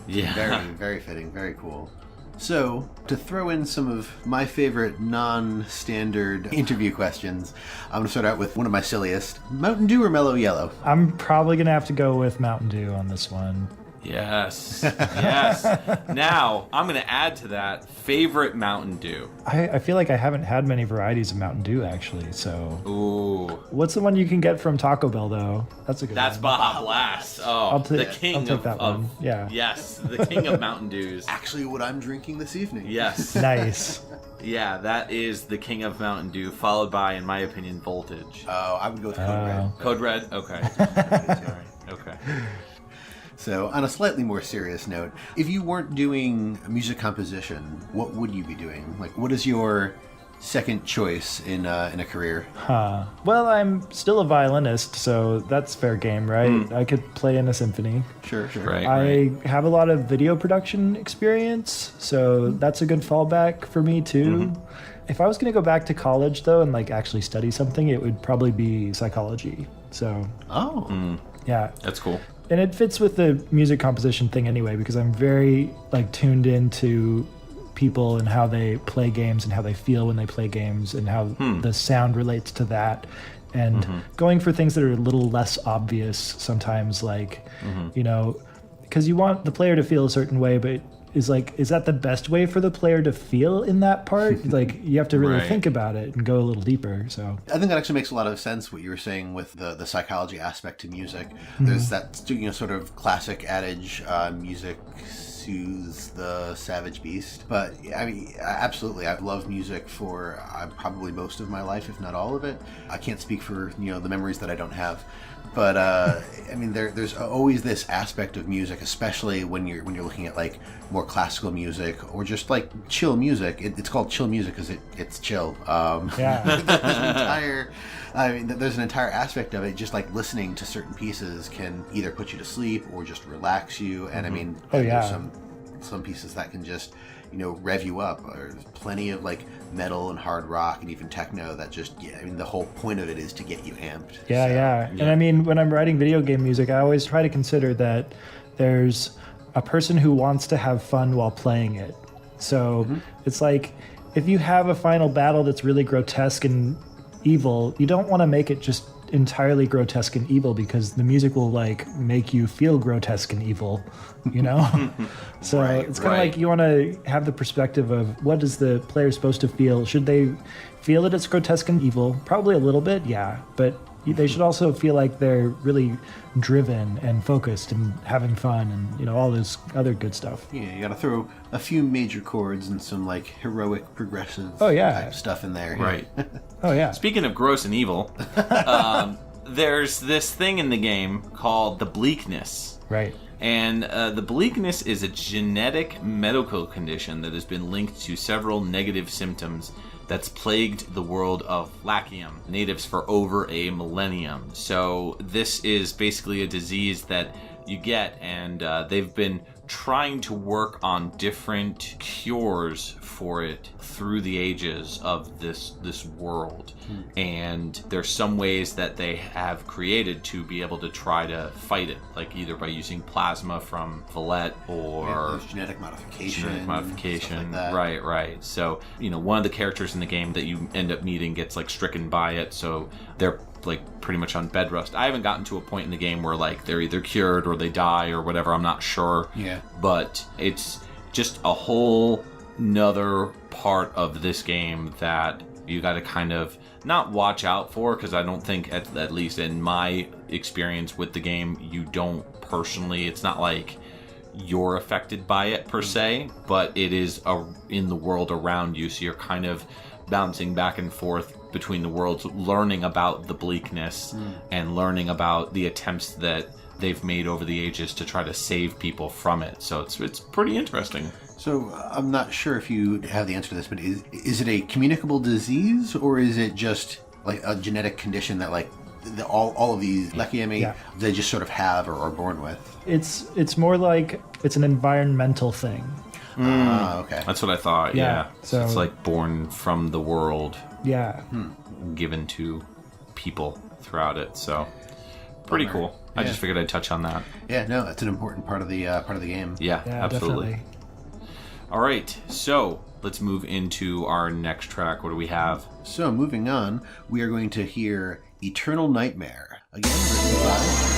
Yeah. Very, very fitting. Very cool. So, to throw in some of my favorite non-standard interview questions, I'm going to start out with one of my silliest. Mountain Dew or Mellow Yellow? I'm probably going to have to go with Mountain Dew on this one. Yes. Now, I'm going to add to that favorite Mountain Dew. I feel like I haven't had many varieties of Mountain Dew, actually, so... Ooh. What's the one you can get from Taco Bell, though? That's a good That's one. Baja Blast. Oh, the king I'll take that of one. Yeah. Yes, the king of Mountain Dews. Actually, what I'm drinking this evening. Yes. Nice. Yeah, that is the king of Mountain Dew, followed by, in my opinion, Voltage. Oh, I would go with Code Red. Code Red? Okay. All right. Okay. So, on a slightly more serious note, if you weren't doing music composition, what would you be doing? Like, what is your second choice in a career? Well, I'm still a violinist, so that's fair game, right? I could play in a symphony. Sure. Right. I have a lot of video production experience, so that's a good fallback for me too. If I was going to go back to college though and like actually study something, it would probably be psychology. So yeah, That's cool. and it fits with the music composition thing anyway, because I'm very like tuned into people and how they play games and how they feel when they play games and how the sound relates to that, and going for things that are a little less obvious sometimes, like you know, because you want the player to feel a certain way, but is that the best way for the player to feel in that part? Like, you have to really think about it and go a little deeper. So I think that actually makes a lot of sense, what you were saying with the psychology aspect to music. There's that, you know, sort of classic adage, music soothes the savage beast. But I mean, absolutely, I love music for probably most of my life, if not all of it. I can't speak for, you know, the memories that I don't have. But I mean, there's always this aspect of music, especially when you're looking at like more classical music or just like chill music. It's called chill music because it's chill. There's an entire aspect of it. Just like listening to certain pieces can either put you to sleep or just relax you. And I mean, there's some pieces that can just, you know, rev you up. There's plenty of like metal and hard rock and even techno that just, I mean, the whole point of it is to get you amped. And I mean, when I'm writing video game music, I always try to consider that there's a person who wants to have fun while playing it. So it's like, if you have a final battle that's really grotesque and evil, you don't want to make it just entirely grotesque and evil because the music will like make you feel grotesque and evil, you know? So it's kind of like you want to have the perspective of what is the player supposed to feel? Should they feel that it's grotesque and evil? Probably a little bit, yeah. But they should also feel like they're really driven and focused and having fun and, you know, all this other good stuff. Yeah, you got to throw a few major chords and some like heroic progressive type stuff in there. Right. Oh, yeah. Speaking of gross and evil, there's this thing in the game called the bleakness. Right. And the bleakness is a genetic medical condition that has been linked to several negative symptoms that's plagued the world of Lachium natives for over a millennium. So this is basically a disease that you get, and they've been trying to work on different cures for it through the ages of this world. And there's some ways that they have created to be able to try to fight it, like either by using plasma from Valette or genetic modification. Stuff like that. Right. Right. So, you know, one of the characters in the game that you end up meeting gets like stricken by it, so they're like pretty much on bed rest. I haven't gotten to a point in the game where like they're either cured or they die or whatever. I'm not sure. Yeah. But it's just a whole nother part of this game that you got to kind of not watch out for, because I don't think, at least in my experience with the game, you don't personally. It's not like you're affected by it per se, but it is in the world around you, so you're kind of bouncing back and forth between the worlds, learning about the bleakness and learning about the attempts that they've made over the ages to try to save people from it. So it's pretty interesting. So I'm not sure if you have the answer to this, but is it a communicable disease, or is it just like a genetic condition that like all of these Lachiemi they just sort of have or are born with? It's more like it's an environmental thing. Okay. That's what I thought. Yeah. So it's like born from the world. Yeah. Given to people throughout it. So pretty cool. I just figured I'd touch on that. Yeah, no, that's an important part of the game. Yeah, absolutely. Definitely. All right, so let's move into our next track. What do we have? So moving on, we are going to hear Eternal Nightmare. Again, written by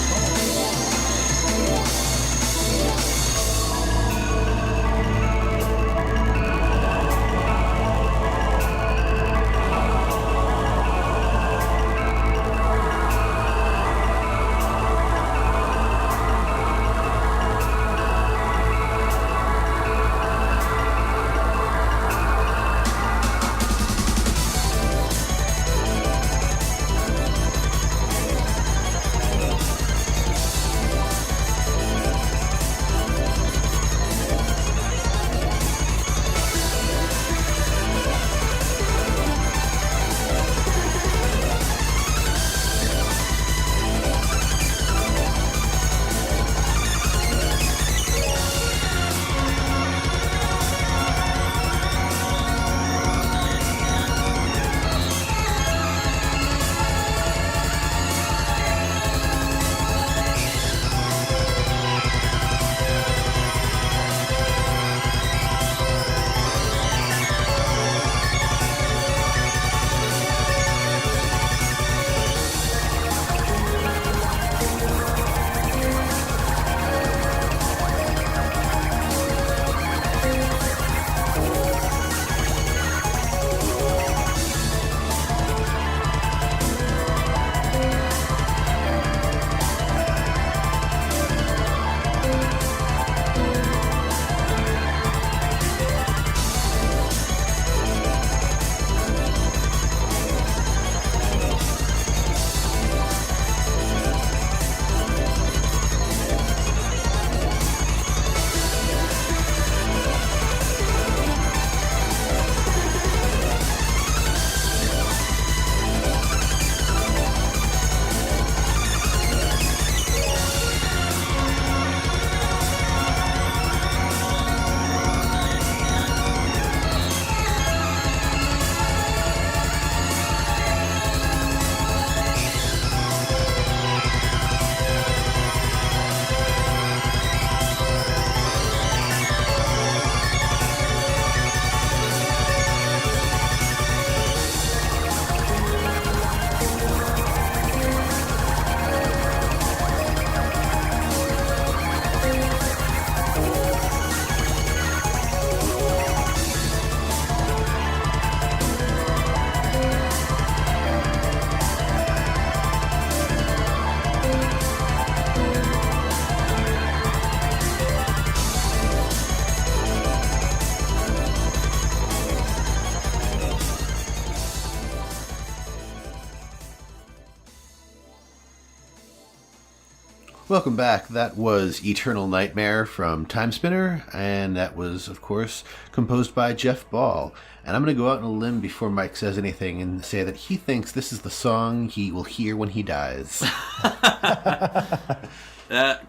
Welcome back. That was Eternal Nightmare from Timespinner, and that was, of course, composed by Jeff Ball. And I'm going to go out on a limb before Mike says anything and say that he thinks this is the song he will hear when he dies.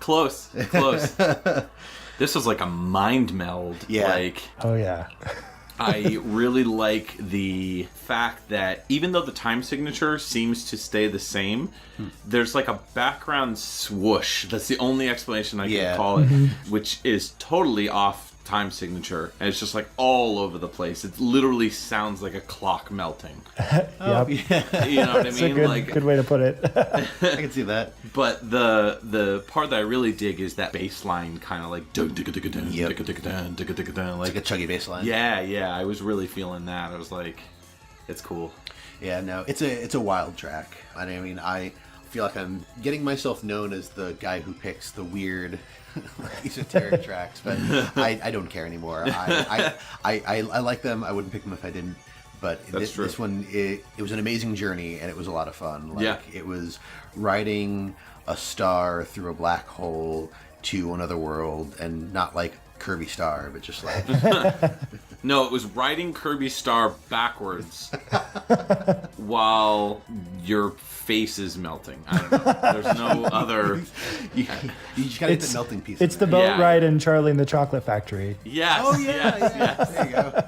Close. This was like a mind meld. Yeah. Oh, yeah. I really like the fact that even though the time signature seems to stay the same, there's like a background swoosh. That's the only explanation I can call it, which is totally off time signature. And it's just like all over the place. It literally sounds like a clock melting. Yep. Yeah. You know what I That's mean? a good way to put it. I can see that. But the part that I really dig is that bass line, kind of like Like a chuggy bass line. Yeah. I was really feeling that. I was like, it's cool. Yeah, no, it's a wild track. I mean, I feel like I'm getting myself known as the guy who picks the weird, esoteric tracks, but I don't care anymore. I like them. I wouldn't pick them if I didn't. But this one, it was an amazing journey, and it was a lot of fun. It was riding a star through a black hole to another world, and not like Kirby Star, but just like... No, it was riding Kirby Star backwards while your face is melting. I don't know. There's no other... You just gotta get the melting piece. It's the boat ride in Charlie and the Chocolate Factory. Yes. Oh, yeah. There you go.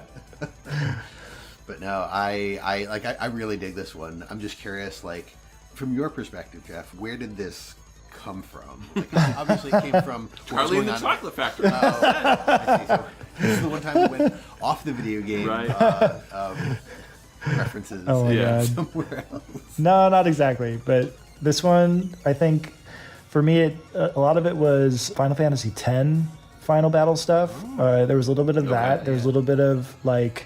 But no, I really dig this one. I'm just curious, like, from your perspective, Jeff, where did this come from? Like, obviously it came from Charlie and the Chocolate Factory. I see. So this is the one time we went off the video game references God. somewhere else. No, not exactly. But this one, I think, for me, a lot of it was Final Fantasy X final battle stuff. There was a little bit of that. There was a little bit of, like,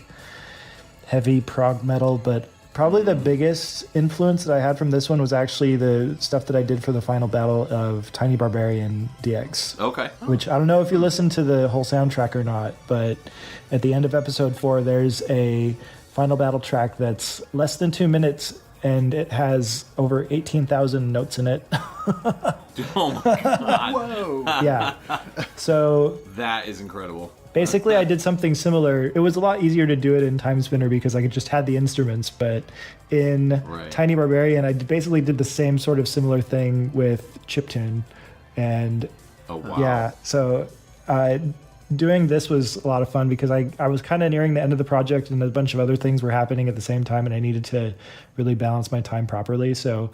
heavy prog metal, but probably the biggest influence that I had from this one was actually the stuff that I did for the final battle of Tiny Barbarian DX. Okay. Which I don't know if you listened to the whole soundtrack or not, but at the end of episode 4, there's a final battle track that's less than 2 minutes, and it has over 18,000 notes in it. Oh my god. Whoa. Yeah. So that is incredible. basically, I did something similar. It was a lot easier to do it in Timespinner because I just had the instruments, but in Tiny Barbarian, I basically did the same sort of similar thing with chiptune. And yeah, so doing this was a lot of fun because I was kind of nearing the end of the project and a bunch of other things were happening at the same time, and I needed to really balance my time properly. So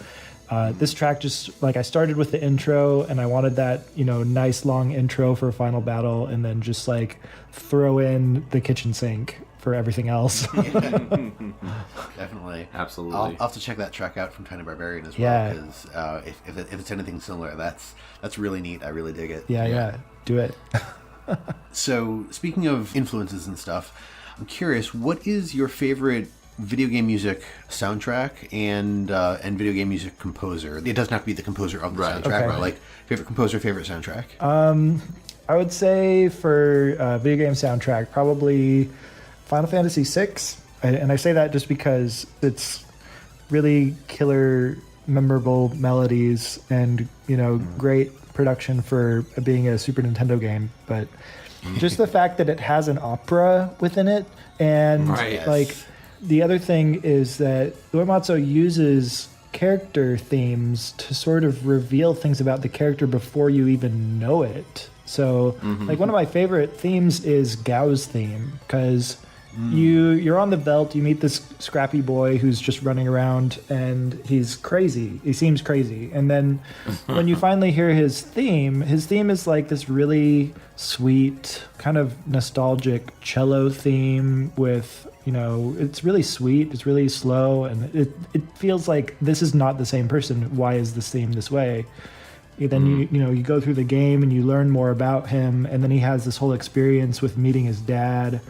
this track just, like, I started with the intro and I wanted that, nice long intro for a final battle, and then just like throw in the kitchen sink for everything else. Definitely. Absolutely. I'll have to check that track out from Tiny Barbarian as well, because if it's anything similar, that's really neat. I really dig it. Yeah, do it. So, speaking of influences and stuff, I'm curious, what is your favorite video game music soundtrack and video game music composer? It doesn't have to be the composer of the soundtrack, but like favorite composer, favorite soundtrack. I would say for video game soundtrack, probably Final Fantasy VI, and I say that just because it's really killer, memorable melodies and great production for being a Super Nintendo game, but just the fact that it has an opera within it, and like the other thing is that Uematsu uses character themes to sort of reveal things about the character before you even know it. So like one of my favorite themes is Gauss Theme, because you're on the Veldt, you meet this scrappy boy who's just running around and he's crazy. He seems crazy. And then when you finally hear his theme is like this really sweet, kind of nostalgic cello theme with, it's really sweet, it's really slow, and it feels like this is not the same person. Why is this theme this way? Then you go through the game and you learn more about him, and then he has this whole experience with meeting his dad.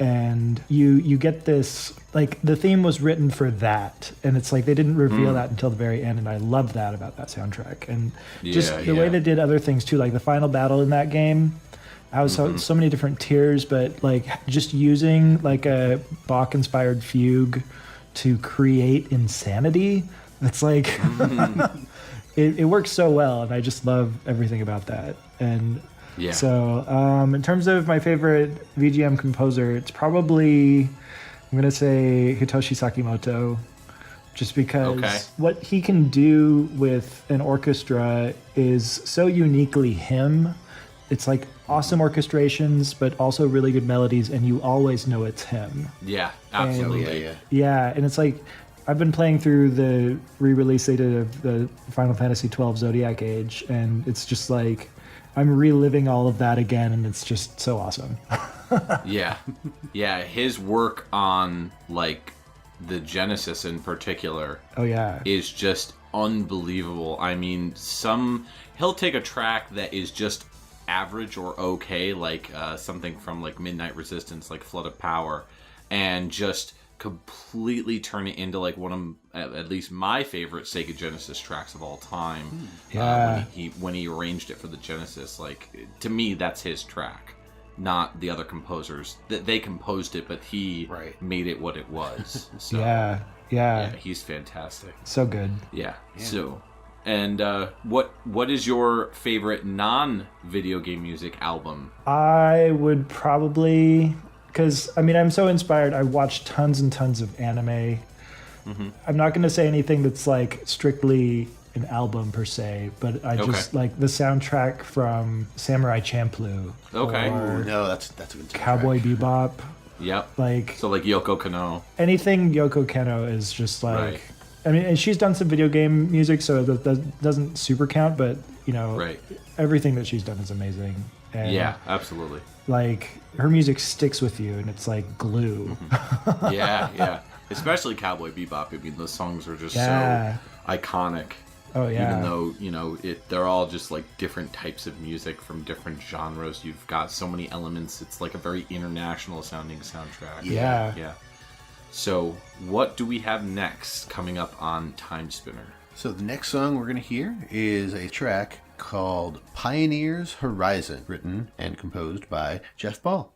And you get this, like, the theme was written for that, and it's like they didn't reveal that until the very end, and I love that about that soundtrack. And just the way they did other things too, like the final battle in that game, I was so many different tiers, but like just using like a Bach inspired fugue to create insanity, it's like it works so well, and I just love everything about that. And Yeah. so in terms of my favorite VGM composer, it's probably, I'm going to say Hitoshi Sakimoto, just because what he can do with an orchestra is so uniquely him. It's like awesome orchestrations, but also really good melodies, and you always know it's him. Yeah, absolutely. Yeah, and it's like, I've been playing through the re-release they did of the Final Fantasy XII Zodiac Age, and it's just like, I'm reliving all of that again, and it's just so awesome. Yeah. His work on like the Genesis in particular, is just unbelievable. I mean, he'll take a track that is just average or okay, like something from like Midnight Resistance, like Flood of Power, and just completely turn it into like one of at least my favorite Sega Genesis tracks of all time. When he arranged it for the Genesis, like to me that's his track, not the other composers. They composed it, but he made it what it was. So, yeah, he's fantastic. So good. Yeah. So, and what is your favorite non-video game music album? I would probably, because I mean, I'm so inspired. I watch tons and tons of anime. I'm not going to say anything that's like strictly an album per se, but I just like the soundtrack from Samurai Champloo. No, that's a good Cowboy Bebop. Yep. Like, so like Yoko Kanno. Anything Yoko Kanno is just like, I mean, and she's done some video game music, so that doesn't super count, but you know, everything that she's done is amazing. And yeah, absolutely. Like, her music sticks with you, and it's like glue. Yeah. Especially Cowboy Bebop. I mean, those songs are just so iconic. Oh yeah. Even though, you know, they're all just like different types of music from different genres. You've got so many elements. It's like a very international sounding soundtrack. Yeah. So, what do we have next coming up on Timespinner? So the next song we're going to hear is a track called Pioneer's Horizon, written and composed by Jeff Ball.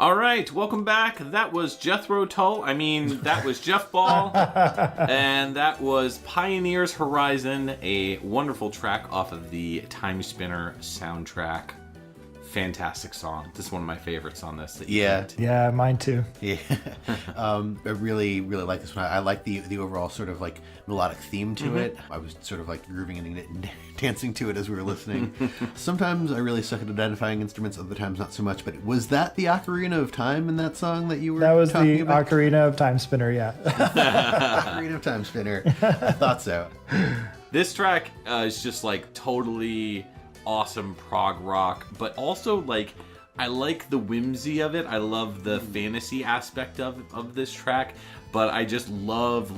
All right, welcome back. That was Jethro Tull. That was Jeff Ball. And that was Pioneer's Horizon, a wonderful track off of the Timespinner soundtrack. Fantastic song. This is one of my favorites on this. Yeah, mine too. Yeah. I really, really like this one. I like the overall sort of like melodic theme to it. I was sort of like grooving and dancing to it as we were listening. Sometimes I really suck at identifying instruments, other times not so much. But was that the Ocarina of Time in that song that you were That was talking the about? Ocarina of Timespinner, yeah. Ocarina of Timespinner. I thought so. This track is just like totally awesome prog rock, but also like I like the whimsy of it. I love the fantasy aspect of this track, but I just love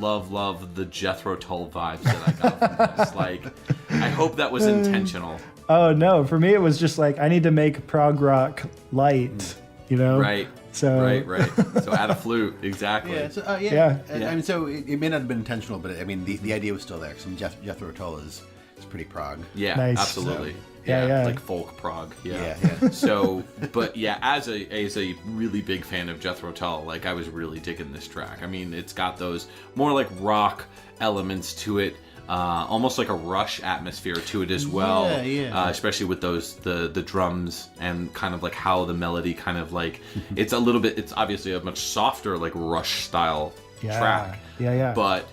the Jethro Tull vibes that I got from this. Like, I hope that was intentional. Oh no, for me it was just like I need to make prog rock light, you know? Right. So Right. So add a flute, exactly. Yeah. So, Yeah. I mean, so it may not have been intentional, but I mean, the idea was still there. Some Jethro Tull is pretty prog. Yeah, Nice. absolutely. So, yeah. Like folk prog. Yeah. Yeah. So, but yeah, as a really big fan of Jethro Tull, like I was really digging this track. I mean, it's got those more like rock elements to it, almost like a Rush atmosphere to it as well. Yeah. Especially with those the drums and kind of like how the melody kind of like it's obviously a much softer like Rush style track. Yeah. But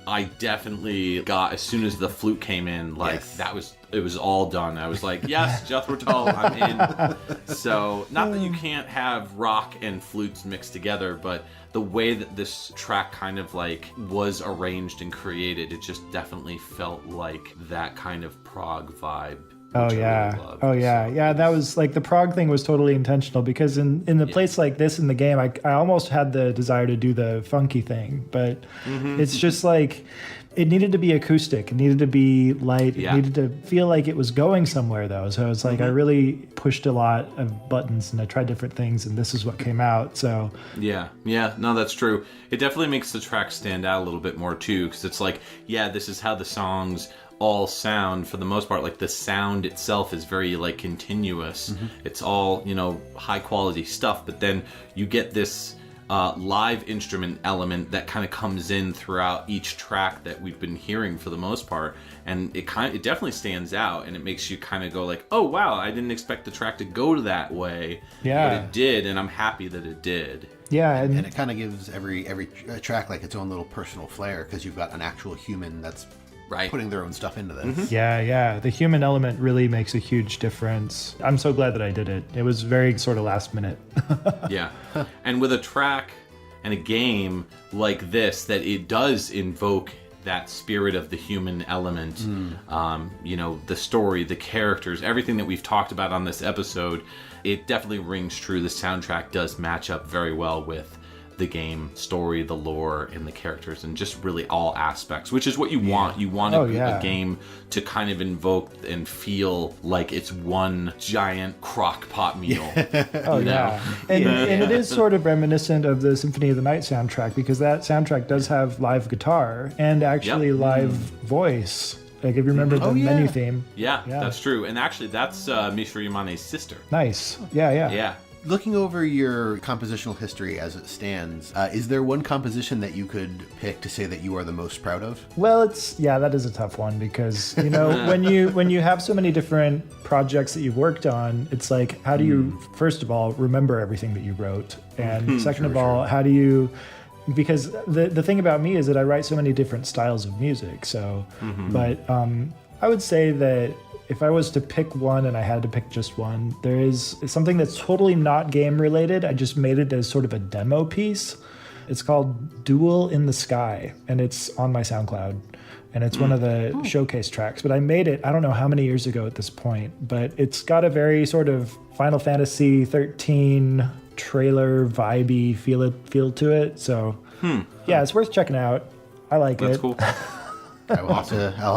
I definitely got, as soon as the flute came in, like Yes. it was all done. I was like, yes, Jethro Tull, I'm in. So, not that you can't have rock and flutes mixed together, but the way that this track kind of like was arranged and created, it just definitely felt like that kind of prog vibe. Oh yeah. Yeah, that was like the prog thing was totally intentional because in the place like this in the game, I almost had the desire to do the funky thing, but it's just like it needed to be acoustic. It needed to be light. It needed to feel like it was going somewhere though. So it's like I really pushed a lot of buttons and I tried different things and this is what came out. So yeah, no, that's true. It definitely makes the track stand out a little bit more too, because it's like, yeah, this is how the songs all sound for the most part. Like the sound itself is very like continuous. It's all, high quality stuff, but then you get this live instrument element that kind of comes in throughout each track that we've been hearing for the most part, and it definitely stands out, and it makes you kind of go like, oh wow, I didn't expect the track to go that way, but it did, and I'm happy that it did. Yeah, and it kind of gives every track like its own little personal flair because you've got an actual human that's putting their own stuff into this. Yeah. The human element really makes a huge difference. I'm so glad that I did it. It was very sort of last minute. Yeah. And with a track and a game like this, that it does invoke that spirit of the human element, the story, the characters, everything that we've talked about on this episode, it definitely rings true. The soundtrack does match up very well with the game story, the lore, and the characters, and just really all aspects, which is what you want. You want a game to kind of invoke and feel like it's one giant crock pot meal. And it is sort of reminiscent of the Symphony of the Night soundtrack, because that soundtrack does have live guitar and actually live voice. Like if you remember the menu theme. Yeah, that's true. And actually that's Mishra Yamane's sister. Nice. Yeah. Looking over your compositional history as it stands, is there one composition that you could pick to say that you are the most proud of? Well, that is a tough one because, when you have so many different projects that you've worked on, it's like, how do you, first of all, remember everything that you wrote? And second of all, how do you, because the thing about me is that I write so many different styles of music. So, but I would say that if I was to pick one and I had to pick just one, there is something that's totally not game related. I just made it as sort of a demo piece. It's called Duel in the Sky, and it's on my SoundCloud. And it's one of the showcase tracks. But I made it, I don't know how many years ago at this point, but it's got a very sort of Final Fantasy 13 trailer vibey feel to it. So yeah, it's worth checking out. I like it. That's cool. I'll have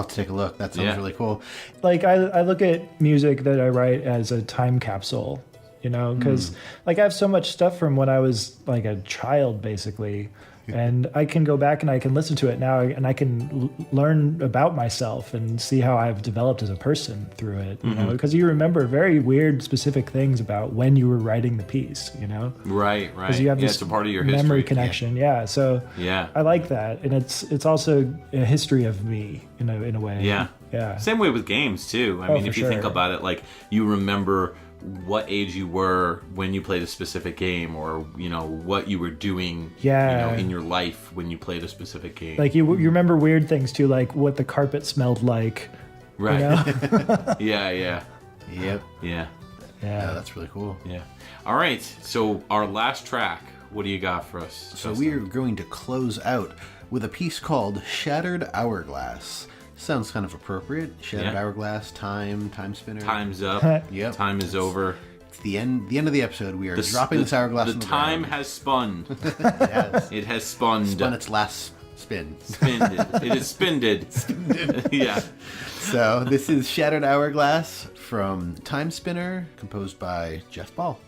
to take a look. That sounds really cool. Like I look at music that I write as a time capsule, because like I have so much stuff from when I was like a child, basically, And I can go back and I can listen to it now, and I can learn about myself and see how I've developed as a person through it, you know, because you remember very weird, specific things about when you were writing the piece, you know? Right. Because you have this it's a part of your memory history. connection. Yeah. So Yeah. I like that. And it's also a history of me in a way. Yeah. Yeah. Same way with games too. I mean, for if you think sure. about it, like you remember what age you were when you played a specific game, or you know what you were doing, Yeah. you know, in your life when you played a specific game. Like you remember weird things too, like what the carpet smelled like. right? You know? Yeah. Yep. Yeah. Yeah, Yeah. that's really cool. Yeah. All right. So our last track. What do you got for us? So we are going to close out with a piece called Shattered Hourglass. Sounds kind of appropriate. Shattered Yeah. Hourglass, Timespinner. Time's up. Yep. Time is over. It's the end of the episode. We are dropping this hourglass The on the time ground. has spun. It has It has spun. spun its last spin. Spinded. It is spinded. Yeah. So this is Shattered Hourglass from Timespinner, composed by Jeff Ball.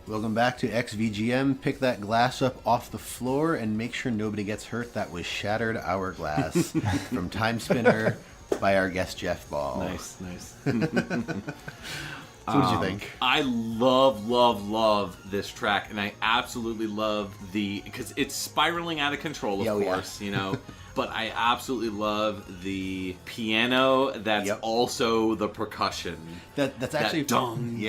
Welcome back to XVGM. Pick that glass up off the floor and make sure nobody gets hurt. That was Shattered Hourglass from Timespinner by our guest Jeff Ball. Nice. So what did you think? I love this track, and I absolutely love because it's spiraling out of control, of course, you know. But I absolutely love the piano that's also the percussion. That's actually dong,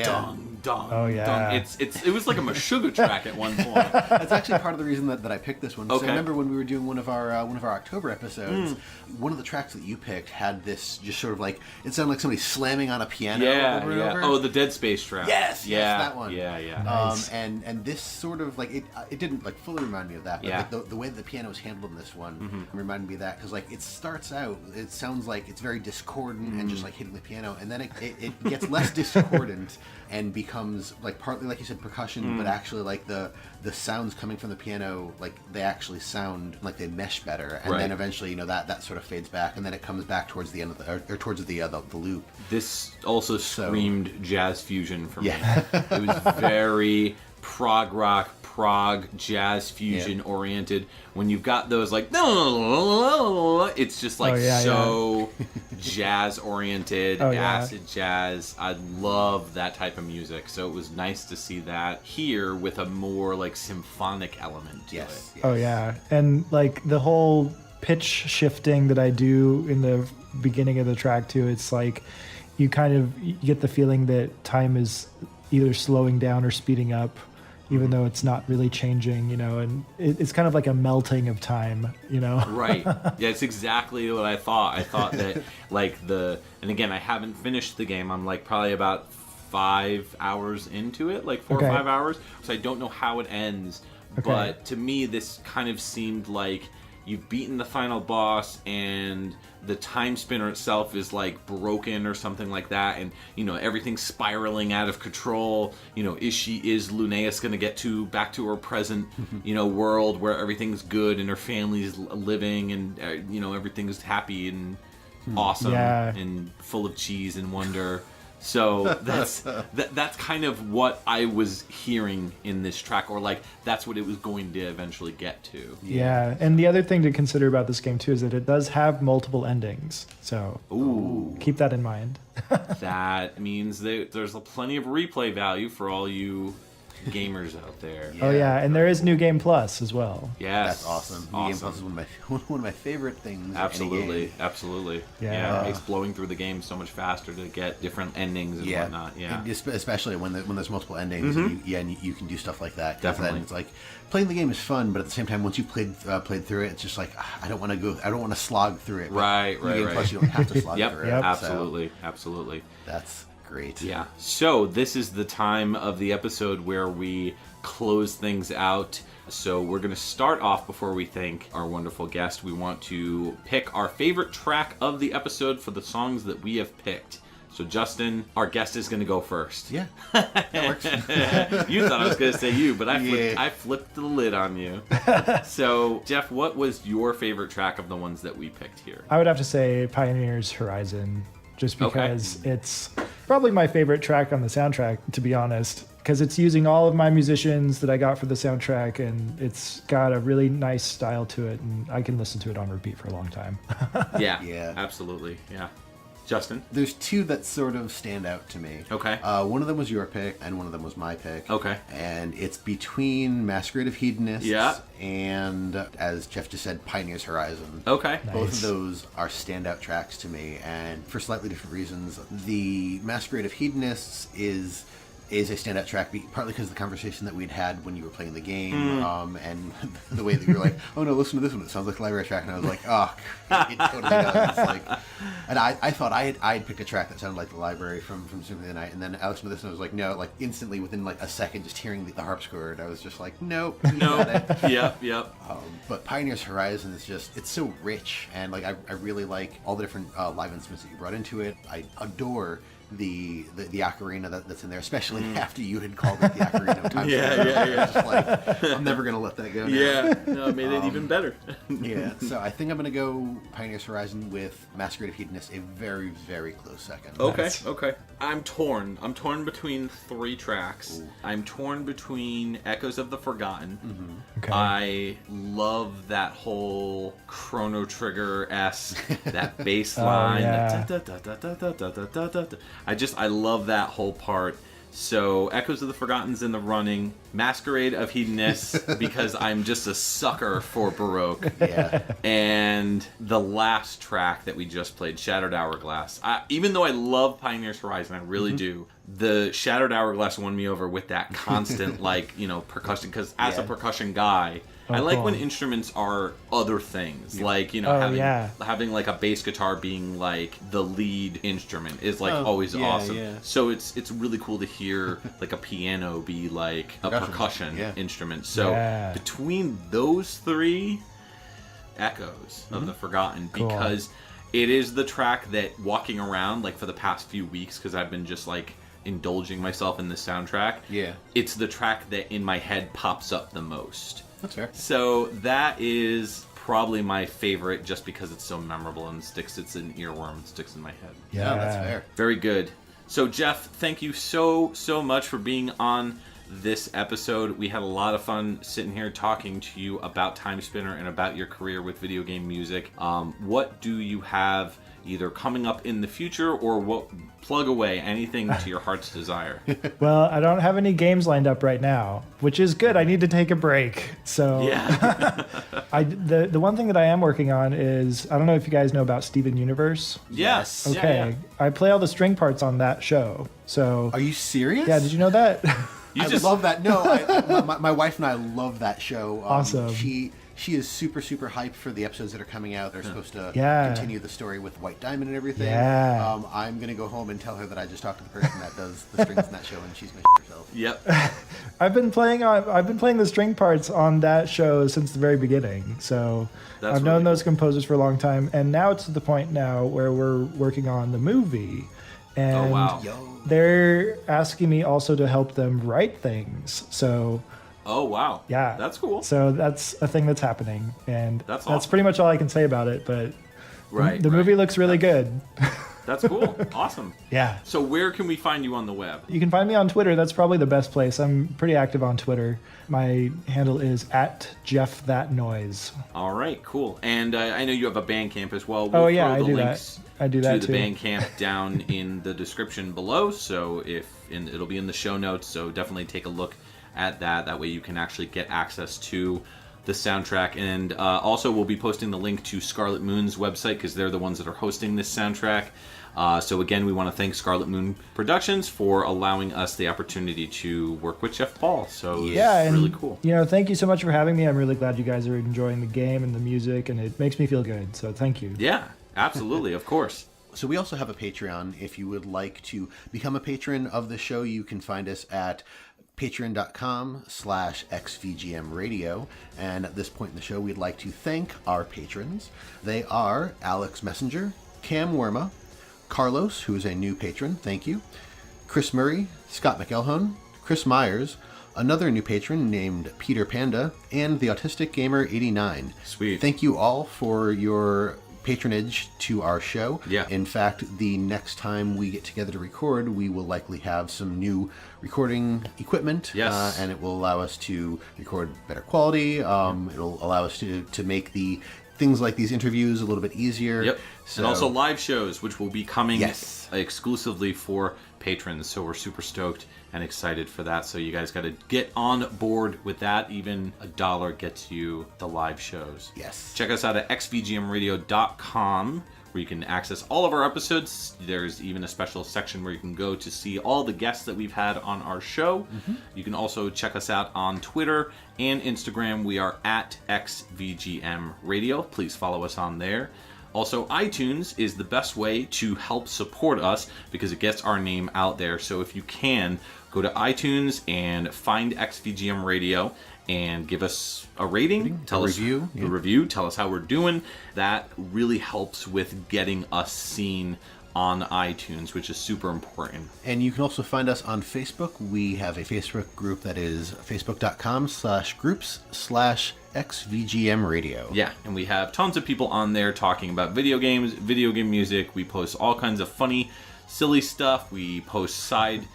dong. Oh yeah, it was like a Meshuggah track at one point. That's actually part of the reason that I picked this one. Okay. So I remember when we were doing one of our October episodes, one of the tracks that you picked had this just sort of like, it sounded like somebody slamming on a piano over and over. Oh, the Dead Space track. Yes, that one. Yeah. Nice. And this sort of like it didn't like fully remind me of that, but like the way that the piano was handled in this one reminded me of that, because like it starts out, it sounds like it's very discordant and just like hitting the piano, and then it gets less discordant and becomes becomes like partly, like you said, percussion, but actually like the sounds coming from the piano, like they actually sound like they mesh better, and then eventually, you know, that sort of fades back, and then it comes back towards the end of or towards the loop. This also screamed jazz fusion for me. It was very prog rock, prog jazz fusion oriented. When you've got those like it's just like jazz oriented, acid jazz. I love that type of music. So it was nice to see that here with a more like symphonic element to it. Oh yeah, and like the whole pitch shifting that I do in the beginning of the track too. It's like you get the feeling that time is either slowing down or speeding up, even though it's not really changing, you know, and it's kind of like a melting of time, you know? Right. Yeah, it's exactly what I thought. I thought that, like, and again, I haven't finished the game. I'm, like, probably about 5 hours into it, like 4 or 5 hours. So I don't know how it ends. But to me, this kind of seemed like you've beaten the final boss and the Timespinner itself is like broken or something like that, and you know everything's spiraling out of control. You know, is Lunais going to get back to her present, you know, world where everything's good and her family's living and you know everything's happy and awesome and full of cheese and wonder. So that's kind of what I was hearing in this track, or like that's what it was going to eventually get to. Yeah, and the other thing to consider about this game too is that it does have multiple endings. So keep that in mind. That means there's plenty of replay value for all you gamers out there. Oh yeah, and there is New Game Plus as well. Yes, that's awesome. New Game Plus is one of my favorite things. Absolutely, absolutely. Yeah, it makes blowing through the game so much faster to get different endings and whatnot. Yeah, and especially when there's multiple endings. And you can do stuff like that. Definitely, then it's like playing the game is fun, but at the same time, once you played through it, it's just like I don't want to slog through it. Right. New Game Plus, you don't have to slog through it. Absolutely, absolutely. That's great. Yeah. So this is the time of the episode where we close things out. So we're going to start off before we thank our wonderful guest. We want to pick our favorite track of the episode for the songs that we have picked. So Justin, our guest is going to go first. Yeah, that works. You thought I was going to say you, but I flipped the lid on you. So Jeff, what was your favorite track of the ones that we picked here? I would have to say Pioneer's Horizon, just because it's probably my favorite track on the soundtrack, to be honest, because it's using all of my musicians that I got for the soundtrack, and it's got a really nice style to it, and I can listen to it on repeat for a long time. Yeah, absolutely. Yeah. Justin? There's two that sort of stand out to me. Okay. One of them was your pick, and one of them was my pick. Okay. And it's between Masquerade of Hedonist and, as Jeff just said, Pioneer's Horizon. Okay. Nice. Both of those are standout tracks to me, and for slightly different reasons. The Masquerade of Hedonists is a standout track, partly because of the conversation that we'd had when you were playing the game, and the way that you were like, oh no, listen to this one, it sounds like a library track, and I was like, oh, it totally does. It's like, and I thought I had picked a track that sounded like the library from Symphony of the Night, and then I listened to this and I was like, no, like instantly within like a second, just hearing the harpsichord, I was just like, nope. Yep. But Pioneer's Horizon is just, it's so rich, and like I really like all the different live instruments that you brought into it. I adore the ocarina that's in there, especially after you had called it the ocarina of time. Just like, I'm never gonna let that go now. It made it even better. So I think I'm gonna go Pioneer's Horizon with Masquerade of Hedonist, a very, very close second. Okay. I'm torn between three tracks. Ooh. I'm torn between Echoes of the Forgotten. Okay. I love that whole Chrono Trigger-esque, that bass line. I love that whole part. So Echoes of the Forgotten's in the running. Masquerade of Hedonist, because I'm just a sucker for Baroque. And the last track that we just played, Shattered Hourglass. Even though I love Pioneer's Horizon, I really do, the Shattered Hourglass won me over with that constant, percussion. Because as a percussion guy, I like when instruments are other things, like having like a bass guitar being like the lead instrument is like always awesome. So it's really cool to hear like a piano be like a percussion instrument. So between those three, Echoes of the Forgotten, because it is the track that walking around like for the past few weeks, because I've been just like indulging myself in the soundtrack, Yeah. it's the track that in my head pops up the most. That's fair. So that is probably my favorite just because it's so memorable and sticks. It's an earworm that sticks in my head. Yeah, that's fair. Very good. So Jeff, thank you so much for being on this episode. We had a lot of fun sitting here talking to you about Timespinner and about your career with video game music. What do you have either coming up in the future, or what, plug away anything to your heart's desire? Well, I don't have any games lined up right now, which is good. I need to take a break. So Yeah. the one thing that I am working on is, I don't know if you guys know about Steven Universe. Yes. Okay. Yeah. I play all the string parts on that show. So Are you serious? yeah, did you know that? You I love that. No, my wife and I love that show. Awesome. She is super hyped for the episodes that are coming out. They're supposed to Yeah. continue the story with White Diamond and everything. Yeah. I'm gonna go home and tell her that I just talked to the person that does the strings in that show, and she's gonna herself. Yep. I've been playing the string parts on that show since the very beginning. So That's I've known really those composers for a long time, and now it's to the point now where we're working on the movie. And Oh, wow. they're asking me also to help them write things. So Oh, wow. yeah, That's cool. So that's a thing that's happening, and That's that's awesome. pretty much all I can say about it. But Right. the movie looks really good. That's cool. Awesome. Yeah. So where can we find you on the web? You can find me on Twitter. That's probably the best place. I'm pretty active on Twitter. My handle is @JeffThatNoise. All right, cool. And I know you have a Bandcamp as well. Oh, yeah, throw I the do that. links I do to that the too. Bandcamp down in the description below. So it'll be in the show notes. So definitely take a look at that. That way you can actually get access to the soundtrack. And also we'll be posting the link to Scarlet Moon's website because they're the ones that are hosting this soundtrack. So again, we want to thank Scarlet Moon Productions for allowing us the opportunity to work with Jeff Paul. So Yeah, it's and really cool. thank you so much for having me. I'm really glad you guys are enjoying the game and the music, and it makes me feel good. So thank you. Yeah, absolutely, of course. So we also have a Patreon. If you would like to become a patron of the show, you can find us at patreon.com/XVGM Radio. And at this point in the show, we'd like to thank our patrons. They are Alex Messenger, Cam Werma, Carlos, who is a new patron, thank you, Chris Murray, Scott McElhone, Chris Myers, another new patron named Peter Panda, and the Autistic Gamer 89. Sweet. Thank you all for your patronage to our show. Yeah. In fact, the next time we get together to record, we will likely have some new recording equipment. Yes. And it will allow us to record better quality. It'll allow us to make the things like these interviews a little bit easier. Yep. So, And also live shows, which will be coming Yes. exclusively for patrons. So we're super stoked and excited for that. So you guys got to get on board with that. Even $1 gets you the live shows. Yes. Check us out at xvgmradio.com, where you can access all of our episodes. There's even a special section where you can go to see all the guests that we've had on our show. You can also check us out on Twitter and Instagram. We are at XVGM Radio. Please follow us on there. Also, iTunes is the best way to help support us because it gets our name out there. So if you can, go to iTunes and find XVGM Radio and give us a rating. Tell us review, the review. Tell us how we're doing. That really helps with getting us seen on iTunes, which is super important. And you can also find us on Facebook. We have a Facebook group that is facebook.com/groups/XVGM Radio. Yeah, and we have tons of people on there talking about video games, video game music. We post all kinds of funny, silly stuff. We post side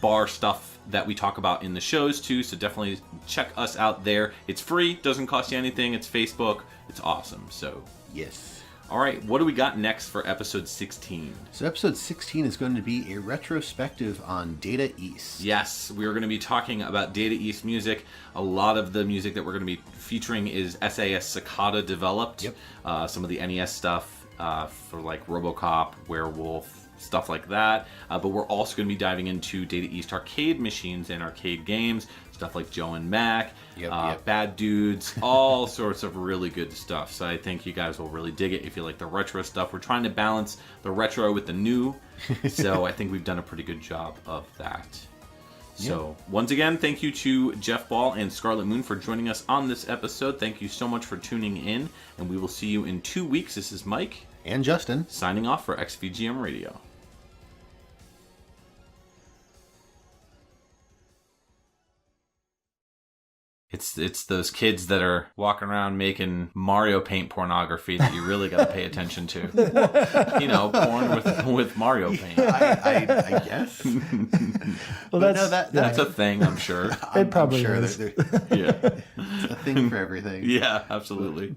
bar stuff that we talk about in the shows too, so definitely check us out there. It's free, doesn't cost you anything. It's Facebook. It's awesome. So, Yes. all right, what do we got next for episode 16? So episode 16 is going to be a retrospective on Data East. Yes, we are going to be talking about Data East music. A lot of the music that we're going to be featuring is SAS Cicada developed. Yep. Some of the NES stuff for like RoboCop, Werewolf, stuff like that. But we're also going to be diving into Data East arcade machines and arcade games. Stuff like Joe and Mac, Yep. Bad Dudes, all sorts of really good stuff. So I think you guys will really dig it if you like the retro stuff. We're trying to balance the retro with the new. So I think we've done a pretty good job of that. So once again, thank you to Jeff Ball and Scarlet Moon for joining us on this episode. Thank you so much for tuning in, and we will see you in 2 weeks. This is Mike And Justin. signing off for XVGM Radio. It's those kids that are walking around making Mario Paint pornography that you really got to pay attention to. You know, porn with Mario Paint. I guess. Well, That's a thing, I'm sure. It probably I'm sure is. yeah. Yeah. It's a thing for everything. Yeah, absolutely.